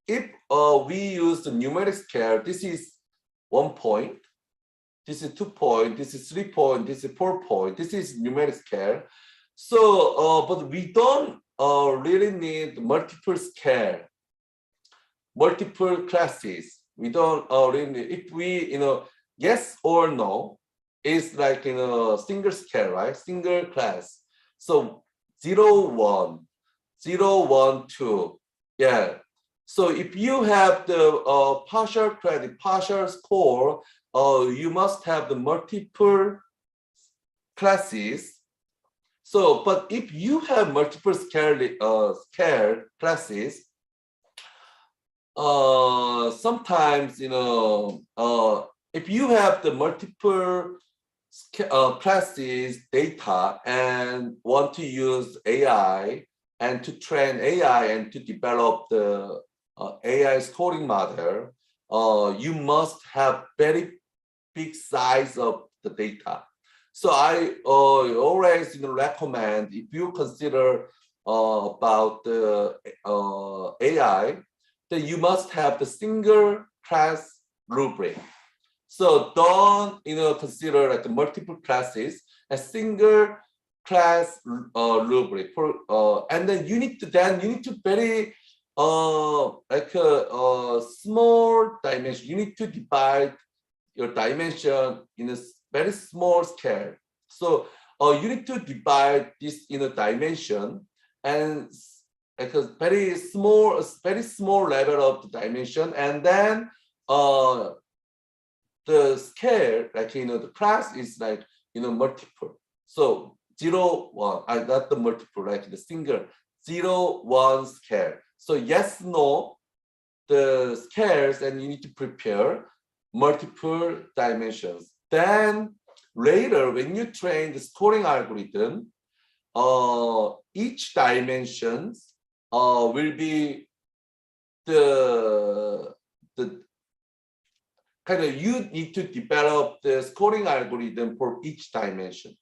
If we use the numeric scale, this is 1 point, this is 2 point, this is 3 point, this is 4 point. This is numeric scale. So, but we don't really need multiple scale, multiple classes. We don't really need, if we, yes or no, it's like single scale, right? Single class. So 0, 1, 0, 1, 2. Yeah. So if you have the partial credit, partial score, you must have the multiple classes. So, but if you have multiple scale classes, sometimes if you have the multiple classes data and want to use AI and to train AI and to develop the AI scoring model, you must have very big size of the data. So I always recommend, if you consider about the AI, then you must have the single class rubric. So don't consider like multiple classes, a single class rubric. And then you need to very like a small dimension. You need to divide your dimension in a very small scale. So you need to divide this dimension and like a very small level of the dimension, and then the scale, like the class is like multiple. So 0, 1. I got the multiple, like the single 0, 1 scale. So yes, no, the scales, and you need to prepare multiple dimensions. Then later, when you train the scoring algorithm, each dimensions will be the kind of, you need to develop the scoring algorithm for each dimension.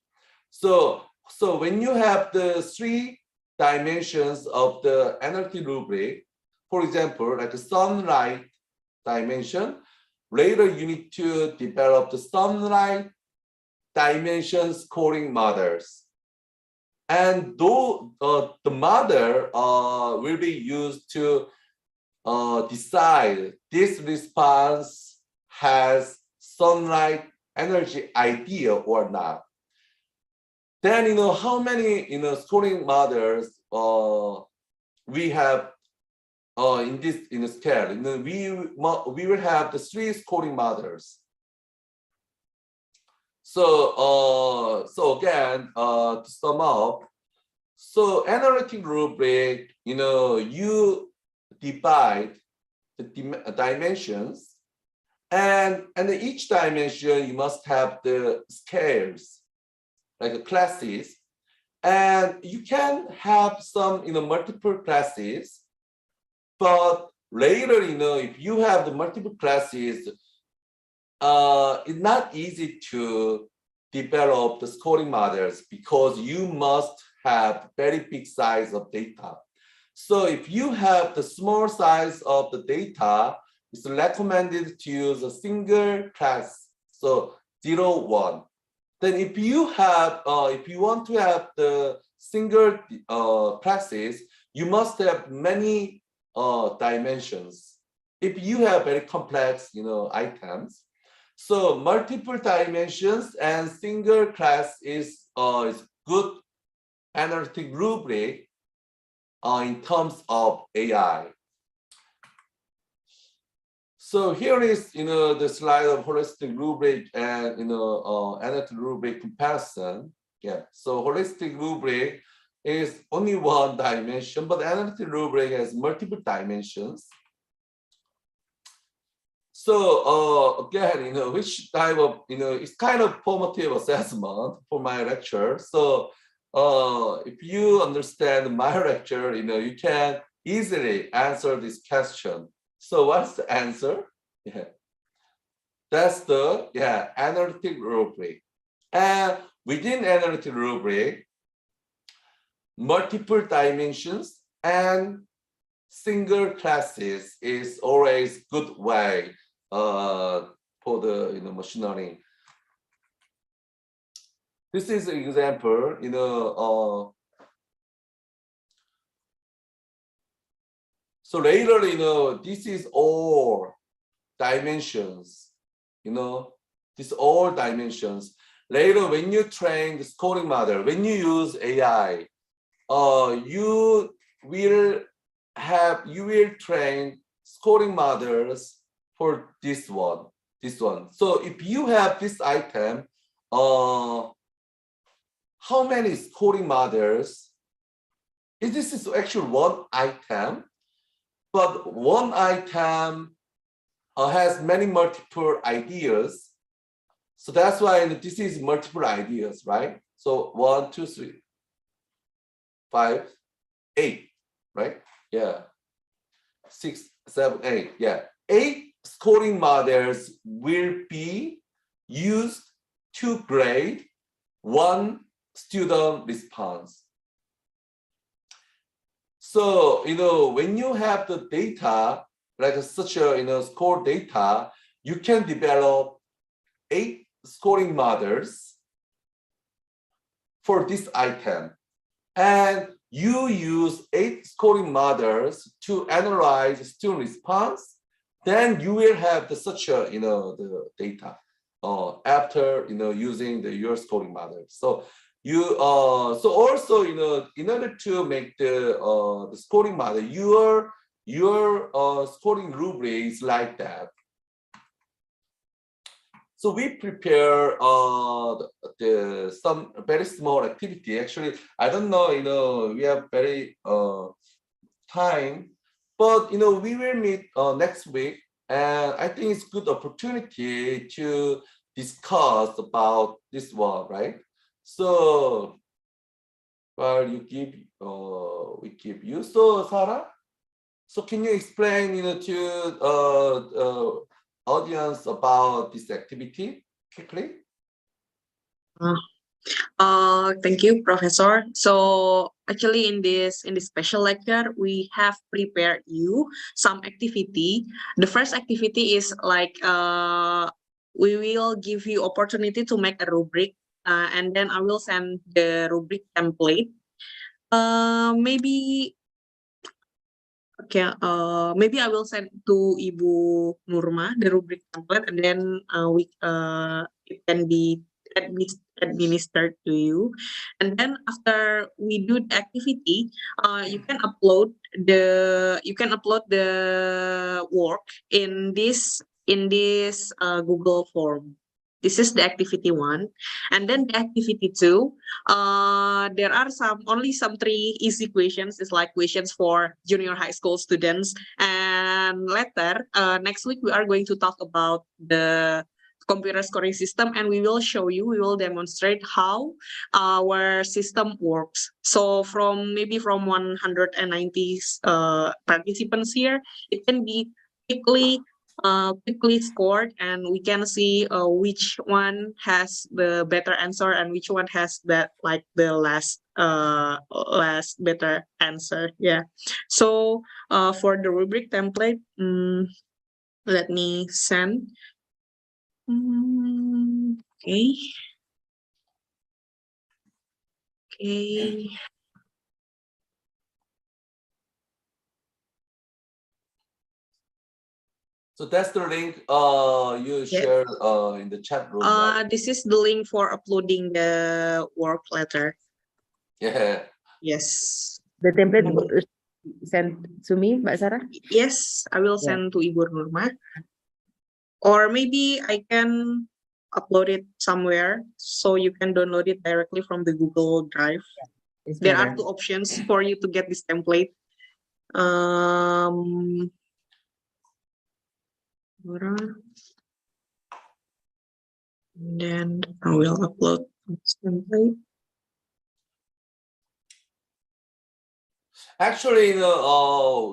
So when you have the 3 dimensions of the analytic rubric, for example, like a sunlight dimension, later you need to develop the sunlight dimension scoring models. And though the model will be used to decide this response has sunlight energy idea or not. Then, how many, scoring models we have in this scale? We will have the 3 scoring models. So again, to sum up, so analytic rubric, you divide the dimensions, and each dimension you must have the scales, like classes, and you can have some multiple classes, but later if you have the multiple classes, it's not easy to develop the scoring models because you must have very big size of data. So if you have the small size of the data, it's recommended to use a single class, so 0, 1. Then if you want to have the single classes, you must have many dimensions. If you have very complex items, so multiple dimensions and single class is good analytic rubric in terms of AI. So here is the slide of holistic rubric and analytic rubric comparison. Yeah. So holistic rubric is only one dimension, but analytic rubric has multiple dimensions. So again, which type of it's kind of formative assessment for my lecture. So if you understand my lecture, you can easily answer this question. So what's the answer? Yeah, that's the analytic rubric. And within analytic rubric, multiple dimensions and single classes is always good way for the machine learning. This is an example. So later, this is all dimensions. This all dimensions. Later, when you train the scoring model, when you use AI, you will train scoring models for this one. So if you have this item, how many scoring models? This is actually one item, but one item has many multiple ideas. So that's why this is multiple ideas, right? So 1, 2, 3, 5, 8, right? Yeah. 6, 7, 8. Yeah. 8 scoring models will be used to grade one student response. So, when you have the data, like such a, score data, you can develop 8 scoring models for this item. And you use 8 scoring models to analyze student response, then you will have such a, the data after, using your scoring model. So you, so also, in order to make the scoring model, your scoring rubric is like that. So we prepare some very small activity. Actually, I don't know, we have very time, but we will meet next week, and I think it's good opportunity to discuss about this one, right? So while we give you, so Sarah, so can you explain to audience about this activity quickly? Thank you, Professor. So actually in this special lecture, we have prepared you some activity. The first activity is like we will give you opportunity to make a rubric, and then I will send the rubric template. Maybe okay. Maybe I will send to Ibu Nurma the rubric template, and then it can be administered to you. And then after we do the activity, you can upload the work in this Google form. This is the activity 1, and then the activity 2. There are only some 3 easy questions. It's like questions for junior high school students. And later, next week, we are going to talk about the computer scoring system, and we will demonstrate how our system works. So maybe from 190 participants here, it can be quickly scored, and we can see which one has the better answer and which one has the last better answer. Yeah. So for the rubric template, let me send. Okay. So that's the link you shared in the chat room, right? This is the link for uploading the work letter. Yeah. Yes. The template sent to me, Mbak Sarah? Yes, I will send to Ibu Nurma. Or maybe I can upload it somewhere so you can download it directly from the Google Drive. There are 2 options for you to get this template. Then I will upload this template. Actually,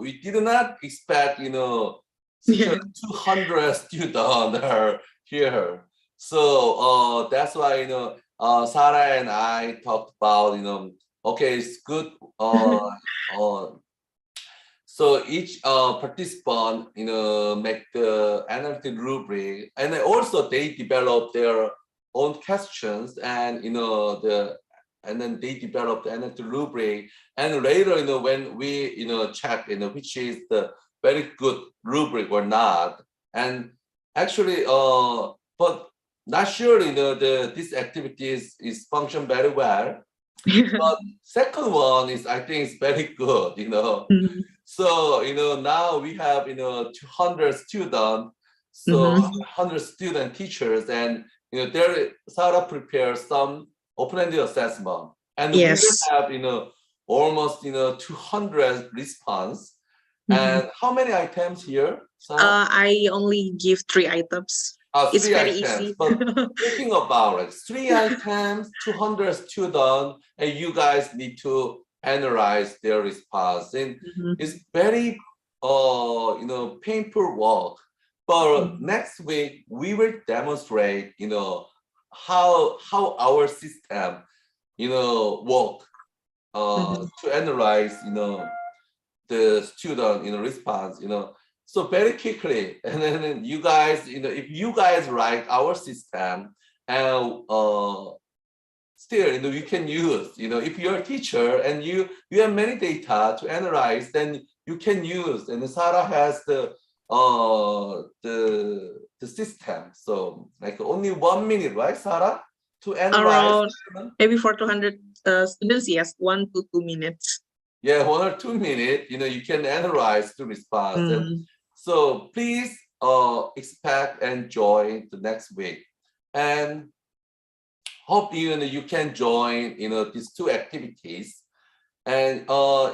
we did not expect, such a 200 students are here. So that's why, Sarah and I talked about, okay, it's good. So each participant, make the analytic rubric, and also they develop their own questions, and and then they develop the analytic rubric, and later, when we check, which is the very good rubric or not, and actually, but not sure, this activities is function very well. But second one is, I think, it's very good, So, now we have, 200 students, so 100 student teachers, and, there Sarah prepares some open-ended assessment, and we will have, almost, 200 response. And how many items here, Sarah? I only give 3 items. It's very easy. But thinking about it, 3 items, 200 students, and you guys need to analyze their response, and it's very painful work. But next week we will demonstrate how our system work to analyze the student response, so very quickly, and then you guys, if you guys write our system, and still, you can use, if you're a teacher and you have many data to analyze, then you can use, and Sarah has the system. So like only 1 minute, right, Sarah, to analyze? Maybe for 200 students, yes, 1 to 2 minutes. Yeah, 1 or 2 minutes, you can analyze the response. And so please expect and join the next week. and hope you can join these two activities. And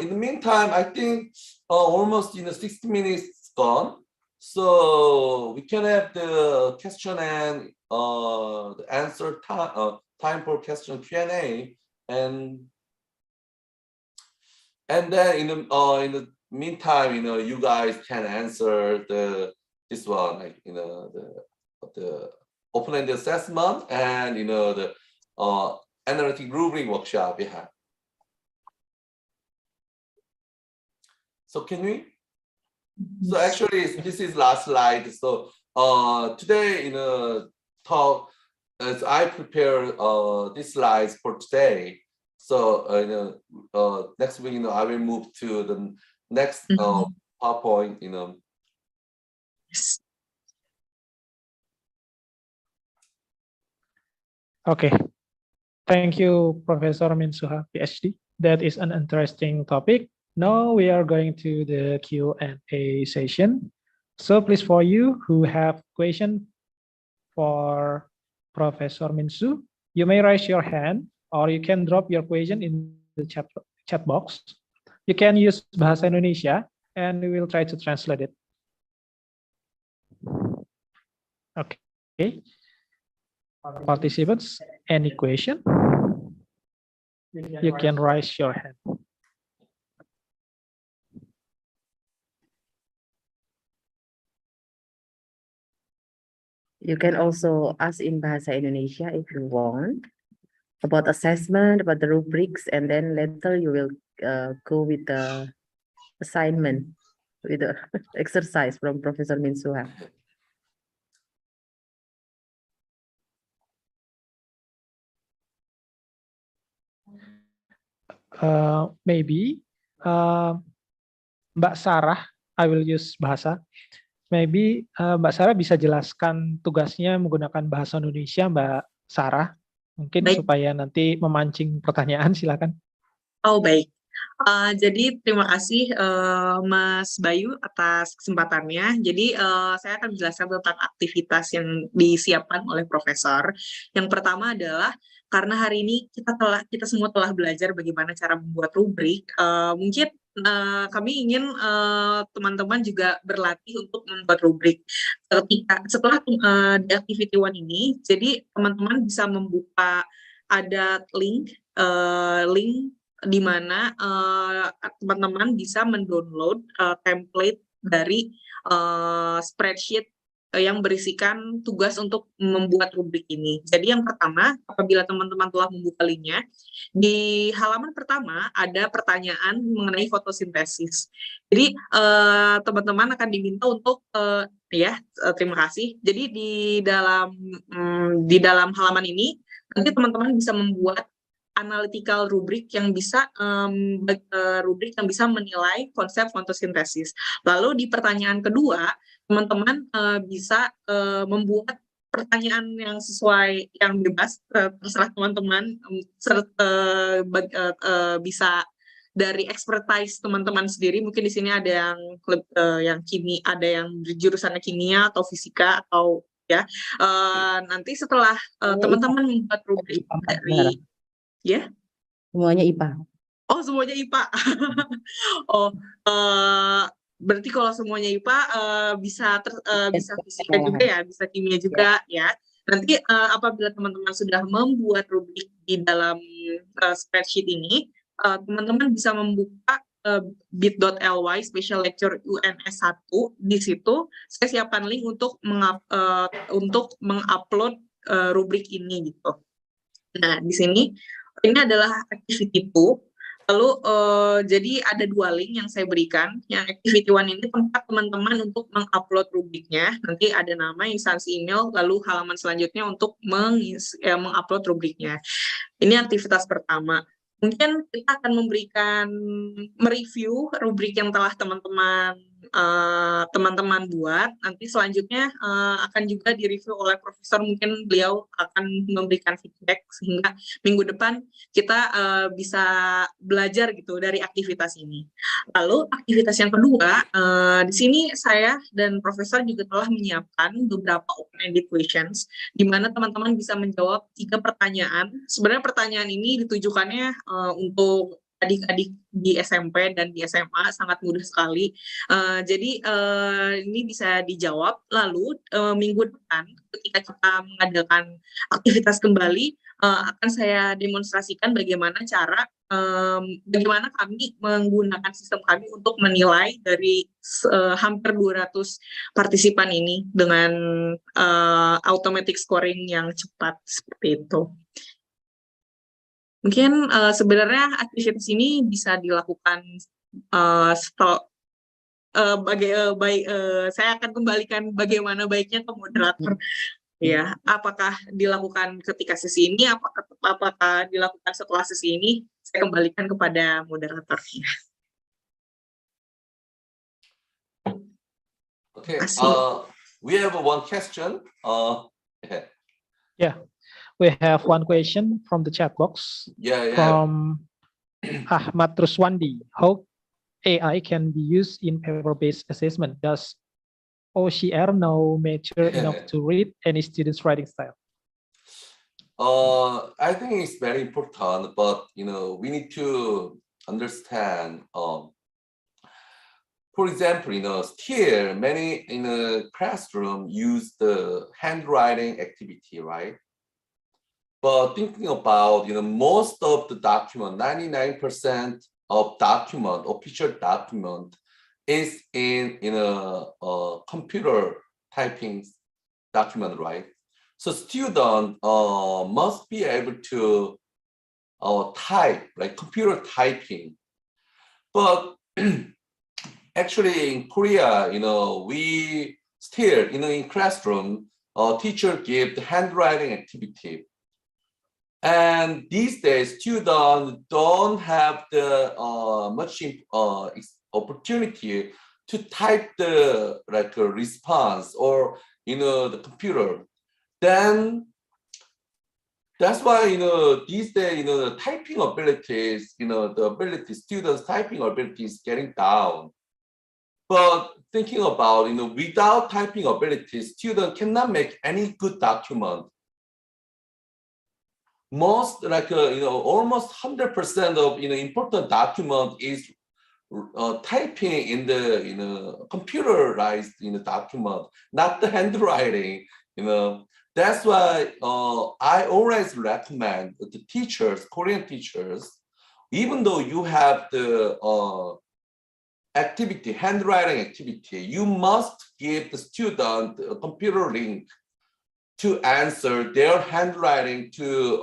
in the meantime, I think almost 60 minutes gone, so we can have the question and the answer time for question Q&A, and then in the meantime, you guys can answer this one, like the open-ended assessment and the analytic rubric workshop we have. So can we? So actually, this is last slide. So today, talk as I prepare these slides for today. So next week, I will move to the next PowerPoint. Okay. Thank you, Professor Minsu Ha, Ph.D. That is an interesting topic. Now we are going to the Q&A session. So please, for you who have question for Professor Minsu, you may raise your hand or you can drop your question in the chat box. You can use Bahasa Indonesia and we will try to translate it. Okay. Participants, any question? You can raise your hand. You can also ask in Bahasa Indonesia if you want about assessment, about the rubrics, and then later you will go with the assignment, with the exercise from Professor Minsu Ha. Maybe Mbak Sarah, I will use bahasa. Maybe Mbak Sarah bisa jelaskan tugasnya menggunakan bahasa Indonesia, Mbak Sarah. Mungkin Baik. supaya nanti memancing pertanyaan, silakan. Oh, baik. Jadi terima kasih Mas Bayu atas kesempatannya. Jadi saya akan menjelaskan tentang aktivitas yang disiapkan oleh Profesor. Yang pertama adalah karena hari ini kita semua telah belajar bagaimana cara membuat rubrik. Mungkin kami ingin teman-teman juga berlatih untuk membuat rubrik. Setelah di activity one ini, jadi teman-teman bisa membuka ada link di mana teman-teman bisa mendownload template dari spreadsheet yang berisikan tugas untuk membuat rubrik ini. Jadi yang pertama, apabila teman-teman telah membuka linknya, di halaman pertama ada pertanyaan mengenai fotosintesis. Jadi teman-teman akan diminta untuk terima kasih. Jadi di dalam halaman ini nanti teman-teman bisa membuat analytical rubric yang bisa menilai konsep fotosintesis. Lalu di pertanyaan kedua, teman-teman bisa membuat pertanyaan yang sesuai, yang bebas, terserah teman-teman, bisa dari expertise teman-teman sendiri. Mungkin di sini ada yang kimia, ada yang jurusannya kimia atau fisika atau ya. Nanti setelah teman-teman membuat rubrik dari semuanya IPA. Oh, semuanya IPA. Oh, berarti kalau semuanya IPA bisa fisika juga ya, bisa kimia juga ya. Nanti apabila teman-teman sudah membuat rubrik di dalam spreadsheet ini, teman-teman bisa membuka bit.ly special lecture UNS 1. Di situ saya siapkan link untuk mengupload rubrik ini gitu. Nah, di sini ini adalah activity 2. Lalu jadi ada 2 link yang saya berikan. Yang activity 1 ini tempat teman-teman untuk mengupload rubriknya. Nanti ada nama, instansi email, lalu halaman selanjutnya untuk mengupload rubriknya. Ini aktivitas pertama. Mungkin kita akan mereview rubrik yang telah teman-teman teman-teman buat. Nanti selanjutnya akan juga direview oleh profesor, mungkin beliau akan memberikan feedback sehingga minggu depan kita bisa belajar gitu dari aktivitas ini. Lalu aktivitas yang kedua, di sini saya dan profesor juga telah menyiapkan beberapa open-ended questions di mana teman-teman bisa menjawab 3 pertanyaan. Sebenarnya pertanyaan ini ditujukannya untuk adik-adik di SMP dan di SMA, sangat mudah sekali. Jadi ini bisa dijawab. Lalu minggu depan ketika kita mengadakan aktivitas kembali, akan saya demonstrasikan bagaimana cara bagaimana kami menggunakan sistem kami untuk menilai dari hampir 200 partisipan ini dengan automatic scoring yang cepat seperti itu. Mungkin sebenarnya aktivitas ini bisa dilakukan saya akan kembalikan bagaimana baiknya ke moderator. Ya, apakah dilakukan ketika sesi ini, apakah dilakukan setelah sesi ini, saya kembalikan kepada moderatornya. Okay, we have one question. Yeah, we have one question from the chat box. From Ahmad Ruswandi. How AI can be used in paper-based assessment? Does OCR know mature enough to read any student's writing style? I think it's very important, but we need to understand. For example, still many in a classroom use the handwriting activity, right? But thinking about most of the document, 99% of document, official document, is in a computer typing document, right? So student must be able to type, like computer typing. But actually in Korea, we still, in classroom, teacher give the handwriting activity. And these days, students don't have the much opportunity to type the a response or the computer. Then that's why these days the typing abilities, students' typing ability is getting down. But thinking about without typing abilities, students cannot make any good document. Most almost 100% of important document is typing in the computerized document, not the handwriting. That's why I always recommend the teachers, Korean teachers, even though you have the activity, handwriting activity, you must give the student a computer link to answer their handwriting, to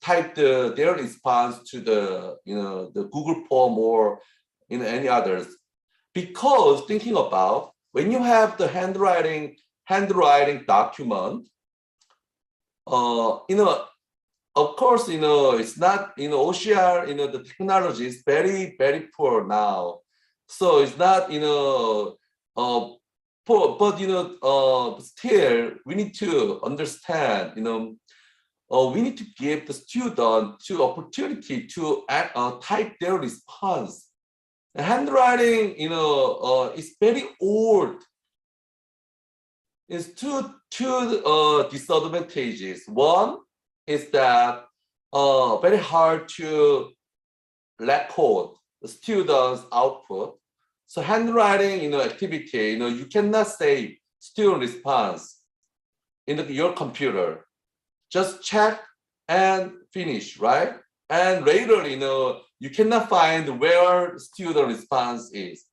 type their response to the the Google form or any others. Because thinking about when you have the handwriting document, of course, it's not, OCR, the technology is very, very poor now. So it's not, poor, but, still we need to understand, we need to give the student to opportunity to type their response. The handwriting, is very old. It's two disadvantages. One is that very hard to record the student's output. So handwriting, activity, you cannot save student response in your computer. Just check and finish, right? And later, you cannot find where student response is.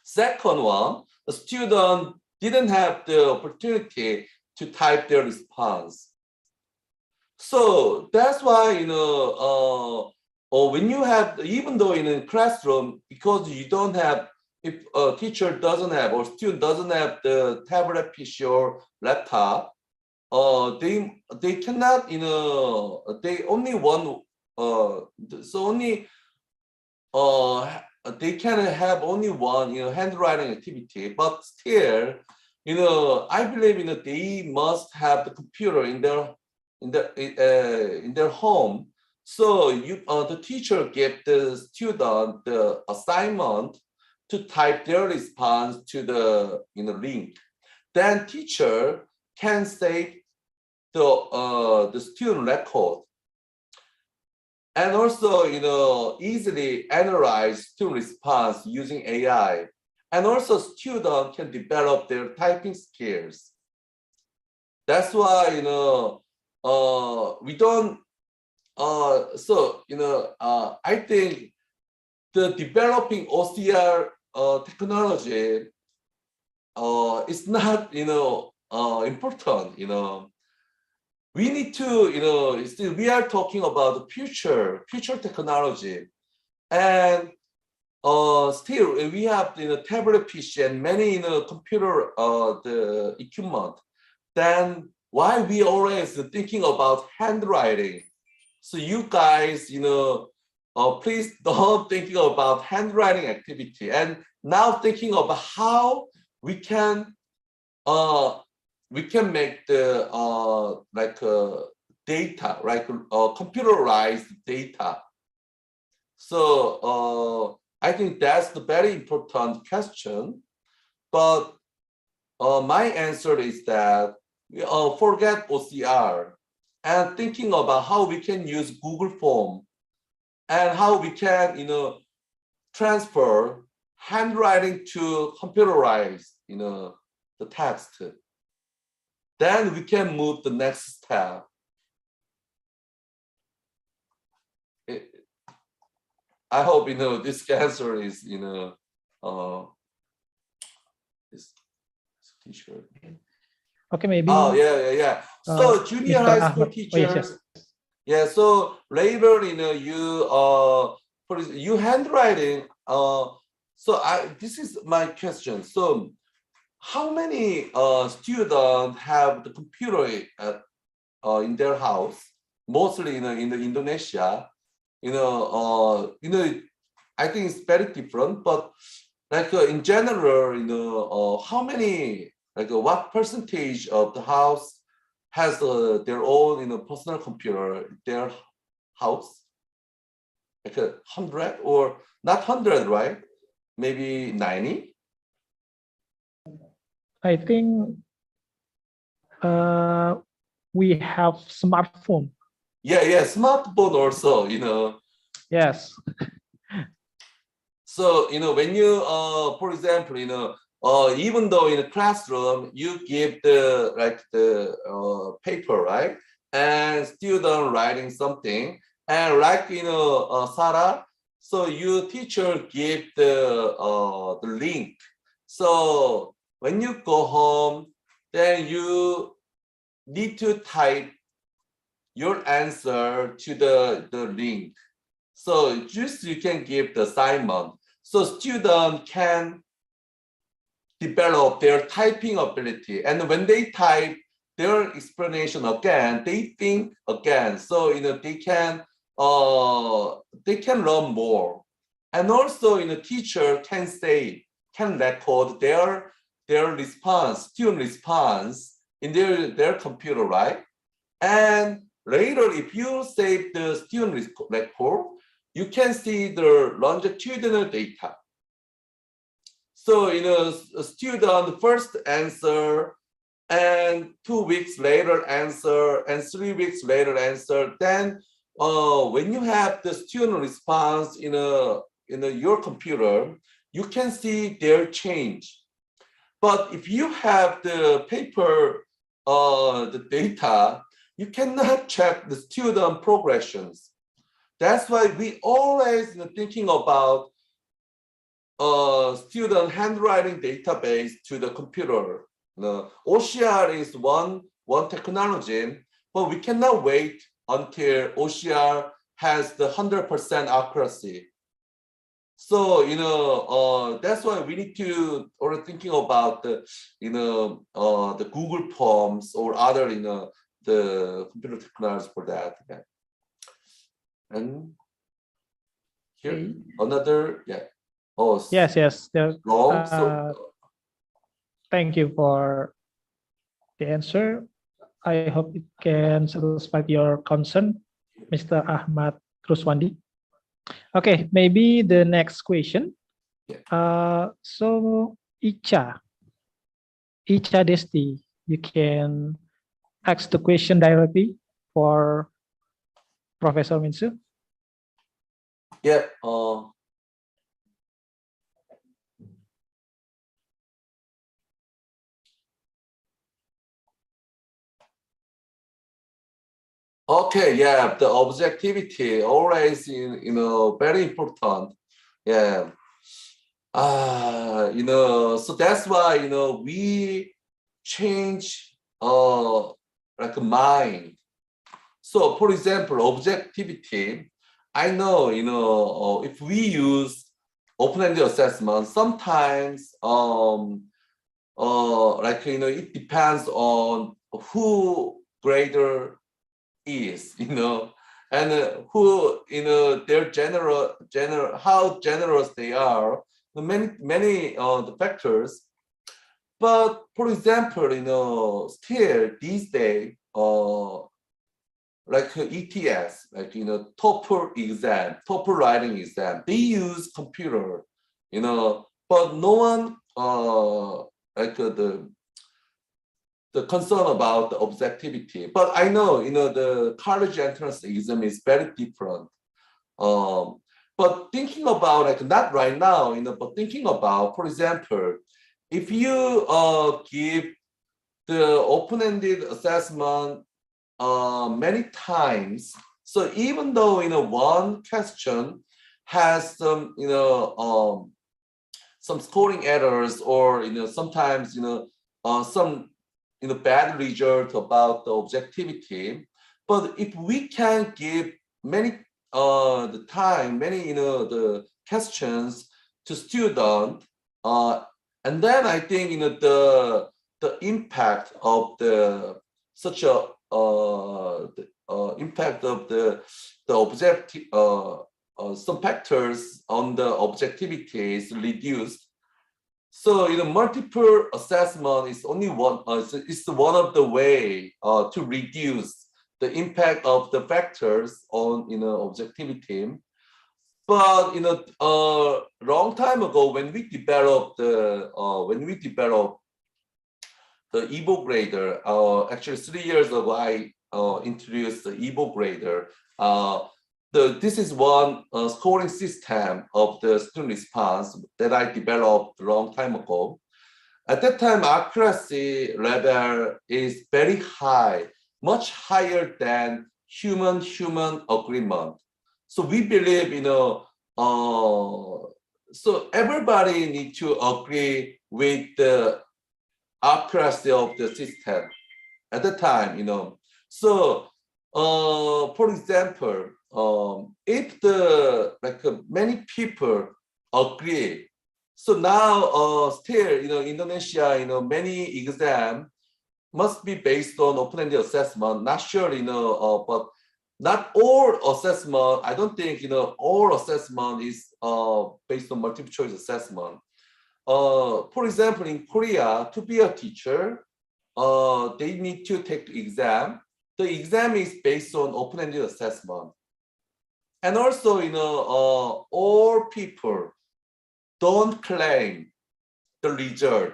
Second one, the student didn't have the opportunity to type their response. So that's why, or when you have, even though in a classroom, because you don't have, if a teacher doesn't have or student doesn't have the tablet, PC or laptop, they cannot, they only want, so only they can have only one, handwriting activity, but still, I believe, they must have the computer in their home. So the teacher give the student the assignment to type their response to the link. Then teacher can save the student record, and also easily analyze student response using AI. And also student can develop their typing skills. That's why we don't I think the developing OCR technology is not important. We need to still we are talking about the future technology, and still we have tablet PC and many computer the equipment. Then why we always thinking about handwriting? So you guys please don't thinking about handwriting activity, and now thinking about how we can make the data, right? Computerized data. So I think that's the very important question. But my answer is that forget OCR and thinking about how we can use Google Form and how we can transfer handwriting to computerize the text. Then we can move the next step. I hope this answer is this t-shirt. Okay, maybe. Oh yeah. So junior Mr. high school Ahmad. teachers. Oh, yes. Yeah. So later, you handwriting. This is my question. So how many students have the computer in their house? Mostly in the Indonesia. I think it's very different. But in general, how many? What percentage of the house has their own personal computer in their house? 100 or not 100, right? Maybe 90. I think we have smartphone. Yeah, smartphone also. Yes. So when you for example even though in a classroom you give the paper, right, and student writing something, and Sarah, so your teacher give the link. So when you go home, then you need to type your answer to the link. So just you can give the assignment. So student can develop their typing ability. And when they type their explanation again, they think again. So they can learn more. And also teacher can record their response, student response in their computer, right? And later, if you save the student record, you can see the longitudinal data. So a student first answer, and 2 weeks later answer, and 3 weeks later answer. Then when you have the student response in your computer, you can see their change. But if you have the paper, the data, you cannot check the student progressions. That's why we always thinking about student handwriting database to the computer. OCR is one technology, but we cannot wait until OCR has the 100% accuracy. So that's why we need to thinking about the the Google Forms or other the computer technology for that. Okay. And here another Oh, Yes, yes. long. So Thank you for the answer. I hope it can satisfy your concern, Mr. Ahmad Ruswandi. Okay, maybe the next question. So Icha Desti, you can ask the question directly for Professor Minsu. yeah. Okay, yeah, the objectivity always very important. Yeah. So that's why we change like a mind. So for example, objectivity, I know if we use open-ended assessment, sometimes it depends on who grader is, and who, their general, how generous they are, many the factors. But for example, still these days, like ETS, like TOEFL exam, TOEFL writing exam, they use computer, but no one like the concern about the objectivity. But I know, the college entrance exam is very different. But thinking about, like, not right now, but thinking about, for example, if you give the open-ended assessment many times, so even though, one question has some, some scoring errors, or, sometimes, some bad result about the objectivity. But if we can give many the time, many the questions to student, and then I think the impact of the such a impact of the objective some factors on the objectivity is reduced. So multiple assessment is only one. It's one of the way to reduce the impact of the factors on objectivity. But long time ago, when we developed the Evo grader, actually 3 years ago, I introduced the Evo grader. This is one scoring system of the student response that I developed a long time ago. At that time, accuracy level is very high, much higher than human agreement. So we believe, so everybody needs to agree with the accuracy of the system at the time, So, for example, if many people agree, so now still, Indonesia, many exam must be based on open-ended assessment. Not sure, but not all assessment. I don't think all assessment is based on multiple choice assessment. For example, in Korea, to be a teacher, they need to take the exam. The exam is based on open-ended assessment. And also, all people don't claim the result,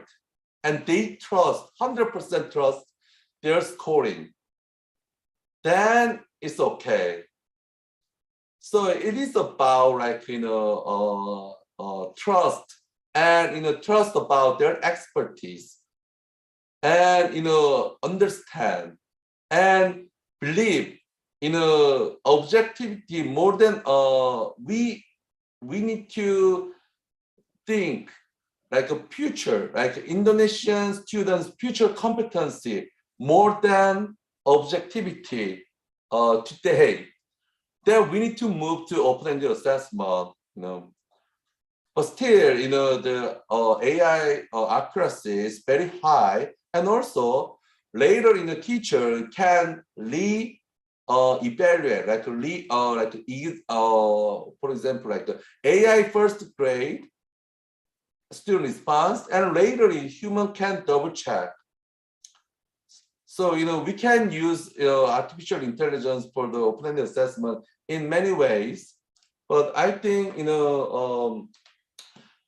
and they trust, 100% trust their scoring. Then it's okay. So it is about trust, and trust about their expertise, and understand and believe objectivity more than we need to think like a future, like Indonesian students' future competency more than objectivity today. Then we need to move to open-ended assessment, But still, the AI accuracy is very high, and also later in the teacher can evaluate, for example, like the AI first grade student response, and later human can double check. So, we can use artificial intelligence for the open-ended assessment in many ways. But I think,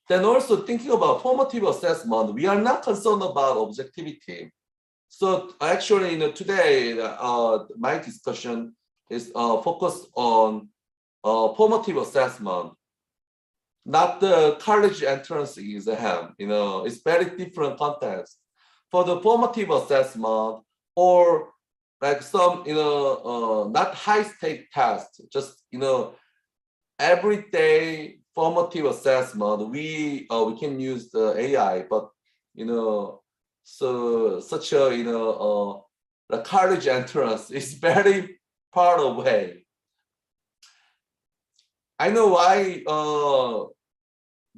then also thinking about formative assessment, we are not concerned about objectivity. So actually, today, my discussion is focused on formative assessment, not the college entrance exam. It's very different context. For the formative assessment, or like some, not high-stake test, just, everyday formative assessment, we can use the AI, but, so such a, the college entrance is very far away. I know why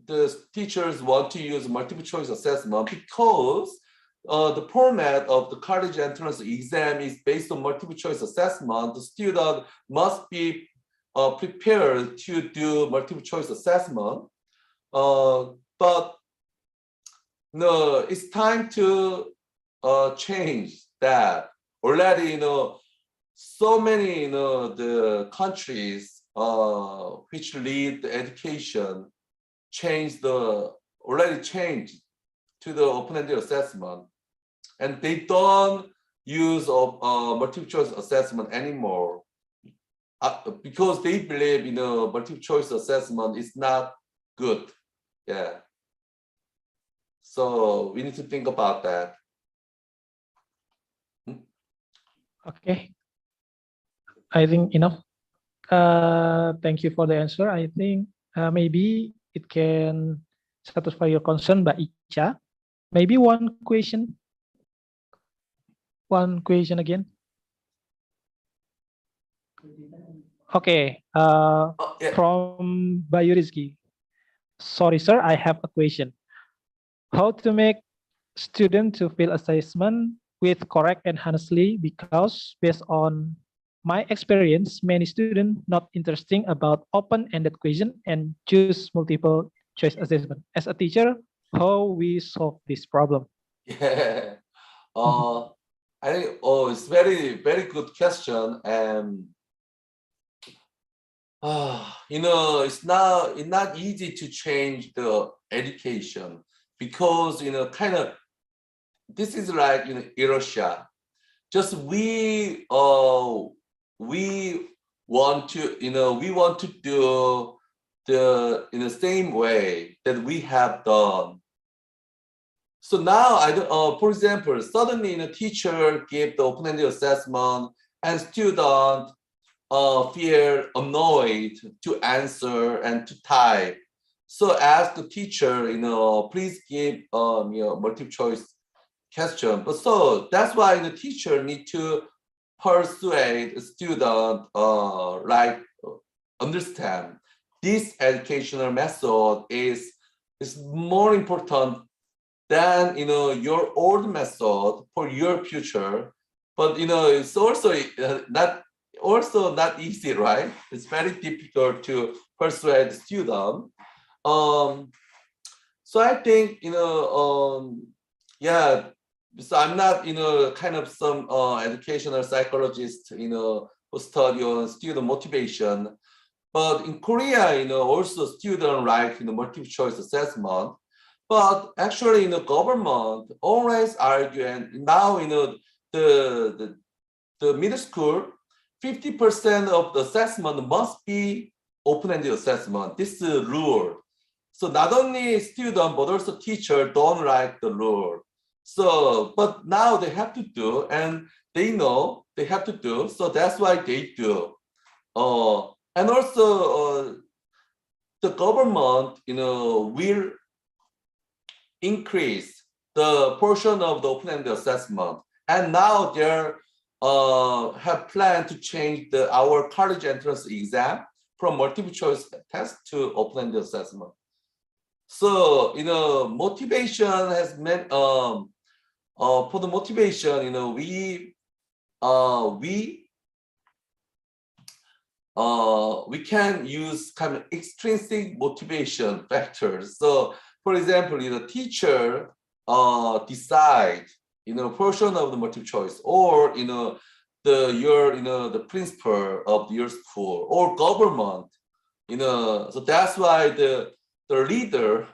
the teachers want to use multiple choice assessment, because the format of the college entrance exam is based on multiple choice assessment. The student must be prepared to do multiple choice assessment. But no, it's time to change that. Already, so many, the countries which lead the education already changed to the open-ended assessment, and they don't use multiple choice assessment anymore because they believe multiple choice assessment is not good. Yeah. So we need to think about that. Okay. I think enough. Thank you for the answer. I think maybe it can satisfy your concern, Mbak Icha. Maybe one question. One question again. Okay. Yeah. From Bayu Rizky. Sorry, sir, I have a question. How to make student to fill assessment with correct and honestly, because based on my experience, many students not interesting about open-ended question and choose multiple choice assessment. As a teacher, how we solve this problem? Yeah. I think it's very, very good question. And it's not easy to change the education, because kind of this is like inertia. Just we want to do in the same way that we have done. So now for example, suddenly a teacher gave the open-ended assessment and student feel annoyed to answer and to type. So ask the teacher, please give multiple choice question. But so that's why the teacher need to persuade the student, understand this educational method is more important than your old method for your future. But it's also not easy, right? It's very difficult to persuade the student. So I think yeah. So I'm not kind of some educational psychologist who study on student motivation. But in Korea, also students like multiple choice assessment. But actually, government always argue, and now the middle school, 50% of the assessment must be open-ended assessment. This is a rule. So not only student but also teacher don't like the rule. So, but now they have to do, and they know they have to do. So that's why they do. And also the government, will increase the portion of the open-ended assessment. And now they have planned to change our college entrance exam from multiple choice test to open-ended assessment. So motivation has meant for the motivation, we can use kind of extrinsic motivation factors. So for example, the teacher decide, portion of the multiple choice, or the principal of your school or government, so that's why the leaders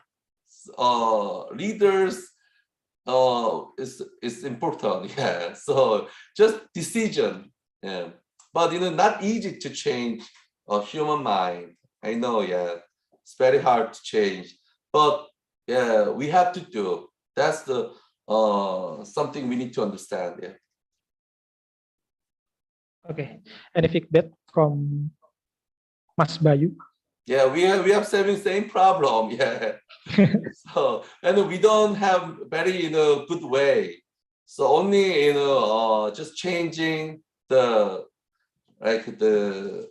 is important. Yeah, so just decision. Yeah, but not easy to change a human mind. I know. Yeah, it's very hard to change, but yeah, we have to do. That's the something we need to understand. Yeah. Okay. Any feedback from Mas Bayu? Yeah, we have same problem. Yeah. So, and we don't have very good way. So only just changing the the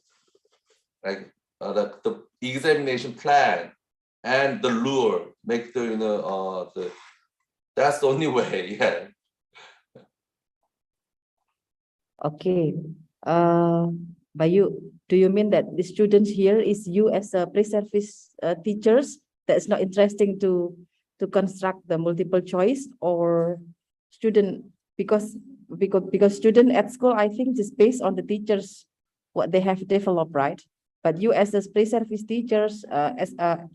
examination plan and the lure, make the that's the only way. Yeah. Okay. Bayu, do you mean that the students here is you as a pre-service teachers that's not interesting to construct the multiple choice, or student because student at school, I think is based on the teachers what they have developed, right? But you as a pre-service teachers,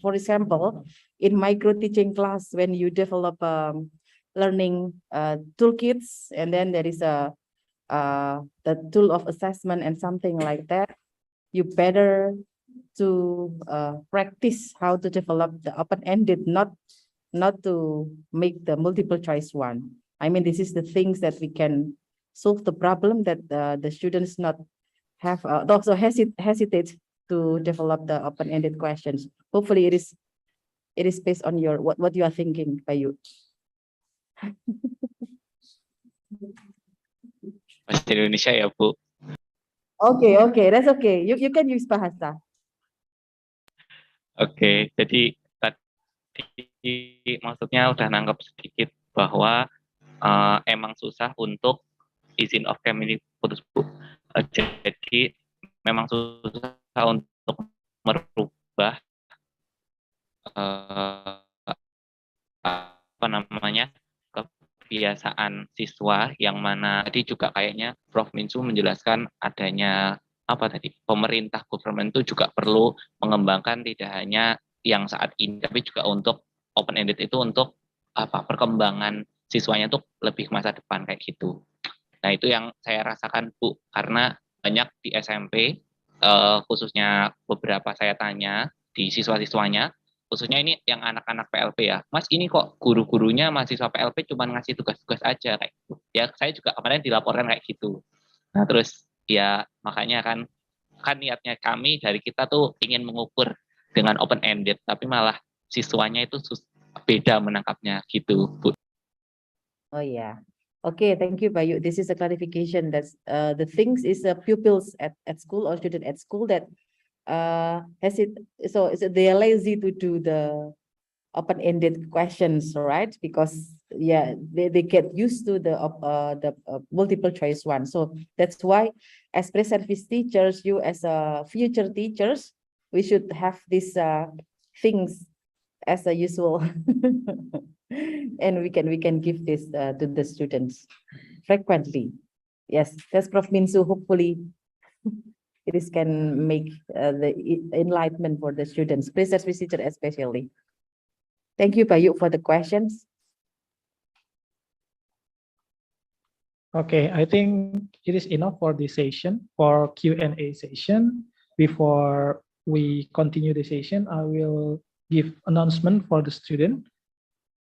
for example, in micro teaching class, when you develop learning toolkits, and then there is the tool of assessment and something like that, you better to practice how to develop the open-ended, not to make the multiple choice one. I mean, this is the things that we can solve the problem that the students not have also hesitate to develop the open-ended questions. Hopefully it is based on your what you are thinking, Bayu. Bahasa Indonesia ya, Bu. Okay, that's okay. You can use bahasa. Oke, jadi tadi maksudnya udah nangkep sedikit bahwa emang susah untuk izin off cam ini putus, Bu. Jadi memang susah untuk merubah kebiasaan siswa, yang mana tadi juga kayaknya Prof Minsu menjelaskan adanya pemerintah government itu juga perlu mengembangkan tidak hanya yang saat ini, tapi juga untuk open ended itu untuk perkembangan siswanya tuh lebih masa depan kayak gitu. Nah, itu yang saya rasakan, Bu, karena banyak di SMP, khususnya beberapa saya tanya di siswa-siswanya, khususnya ini yang anak-anak PLP ya, Mas, ini kok guru-gurunya mahasiswa PLP cuma ngasih tugas-tugas aja kayak gitu. Ya, saya juga kemarin dilaporkan kayak gitu. Nah, terus ya makanya kan niatnya kami dari kita tuh ingin mengukur dengan open ended, tapi malah siswanya itu beda menangkapnya gitu, Bu. Oh yeah. Okay, thank you, Bayu. This is a clarification that the things is pupils at school or student at school that so they are lazy to do the open-ended questions, right? Because yeah, they get used to the multiple choice one. So that's why as pre-service teachers, you as future teachers, we should have these things as a usual. And we can give this to the students frequently. Yes, that's Prof Minsu. Hopefully it is can make the enlightenment for the students, pre-service teacher especially. Thank you, Bayu, for the questions. Okay, I think it is enough for this session, for Q&A session. Before we continue the session, I will give announcement for the student.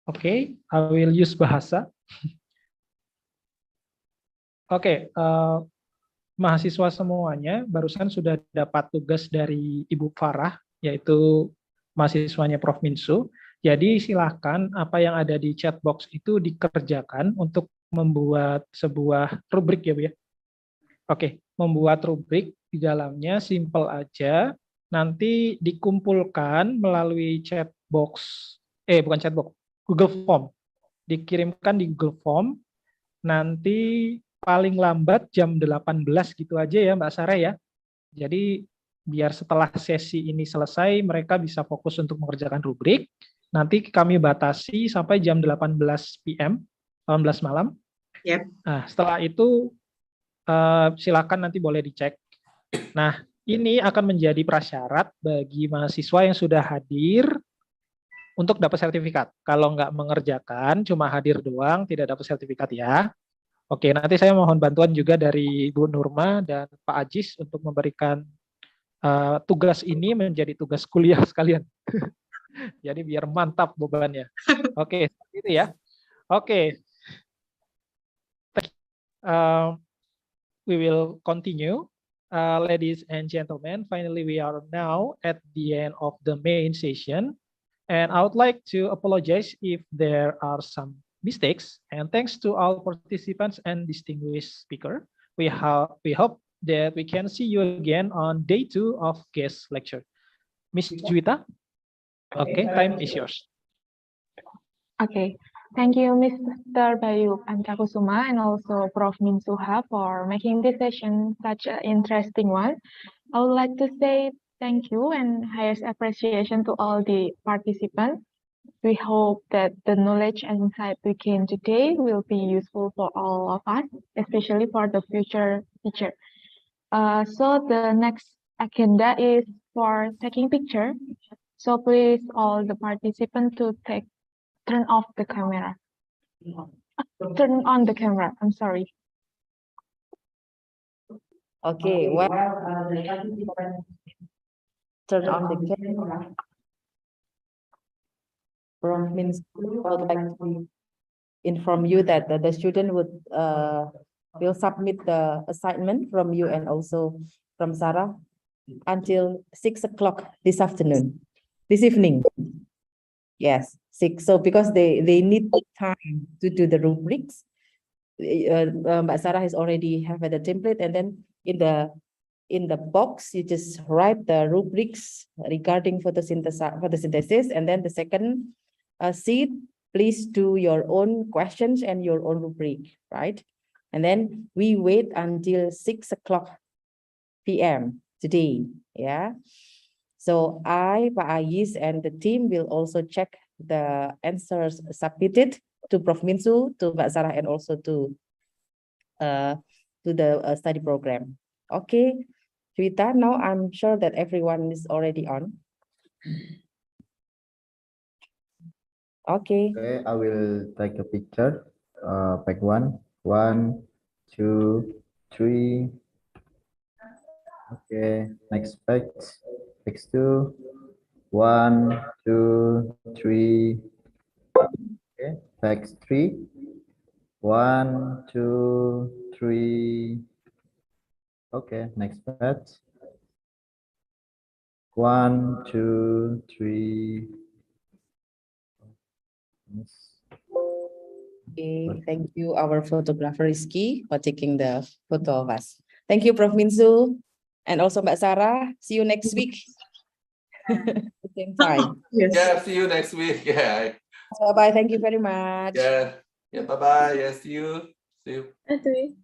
Okay, I will use bahasa. Oke, mahasiswa semuanya barusan sudah dapat tugas dari Ibu Farah, yaitu mahasiswanya Prof Minsu. Jadi silakan apa yang ada di chat box itu dikerjakan untuk membuat sebuah rubrik ya Bu ya. Oke, membuat rubrik di dalamnya simple aja, nanti dikumpulkan melalui chat box, bukan chat box, Google Form. Dikirimkan di Google Form, nanti paling lambat jam 18 gitu aja ya Mbak Sarah ya. Jadi biar setelah sesi ini selesai mereka bisa fokus untuk mengerjakan rubrik. Nanti kami batasi sampai jam 18 PM, 18 malam. Yep. Nah, setelah itu silakan nanti boleh dicek. Nah, ini akan menjadi prasyarat bagi mahasiswa yang sudah hadir untuk dapat sertifikat. Kalau nggak mengerjakan, cuma hadir doang, tidak dapat sertifikat ya. Oke, nanti saya mohon bantuan juga dari Bu Nurma dan Pak Ajis untuk memberikan tugas ini menjadi tugas kuliah sekalian. Jadi biar mantap bebannya. Oke, itu ya. Oke. We will continue. Ladies and gentlemen, finally we are now at the end of the main session. And I would like to apologize if there are some mistakes. And thanks to all participants and distinguished speaker. We hope that we can see you again on day 2 of guest lecture. Miss Juwita? Okay, time is yours. Okay, thank you, Mr. Bayu Ancakusuma and also Prof. Minsu Ha for making this session such an interesting one. I would like to say thank you and highest appreciation to all the participants. We hope that the knowledge and insight we gained today will be useful for all of us, especially for the future teacher. So the next agenda is for taking picture. So please all the participants to turn off the camera. Turn on the camera, I'm sorry. Okay, well, turn on the camera. Prof means I would like to inform you that the student will submit the assignment from you and also from Sarah until 6 o'clock this evening. Yes, 6. So because they need time to do the rubrics. Mbak Sarah has already have the template, and then in the box you just write the rubrics regarding photosynthesis, and then the second sheet, please do your own questions and your own rubric, right? And then we wait until 6 o'clock PM today, yeah. So I, Pak Ayis, and the team will also check the answers submitted to Prof. Minsu, to Mbak Sarah, and also to the study program. Okay, Yunita, now I'm sure that everyone is already on. Okay. Okay, I will take a picture. Pack 1, 1, 2, 3. Okay, next page. Page 2, 1, 2, 3. Okay, page 3, 1, 2, 3. Okay, next page. 1, 2, 3. Okay, thank you, our photographer Rizky, for taking the photo of us. Thank you, Prof. Minsu, and also Mbak Sarah. See you next week. At the same time. Yes. Yeah, see you next week. Yeah. Bye-bye. Thank you very much. Yeah, bye-bye. Yeah, see you. See you. Aduh,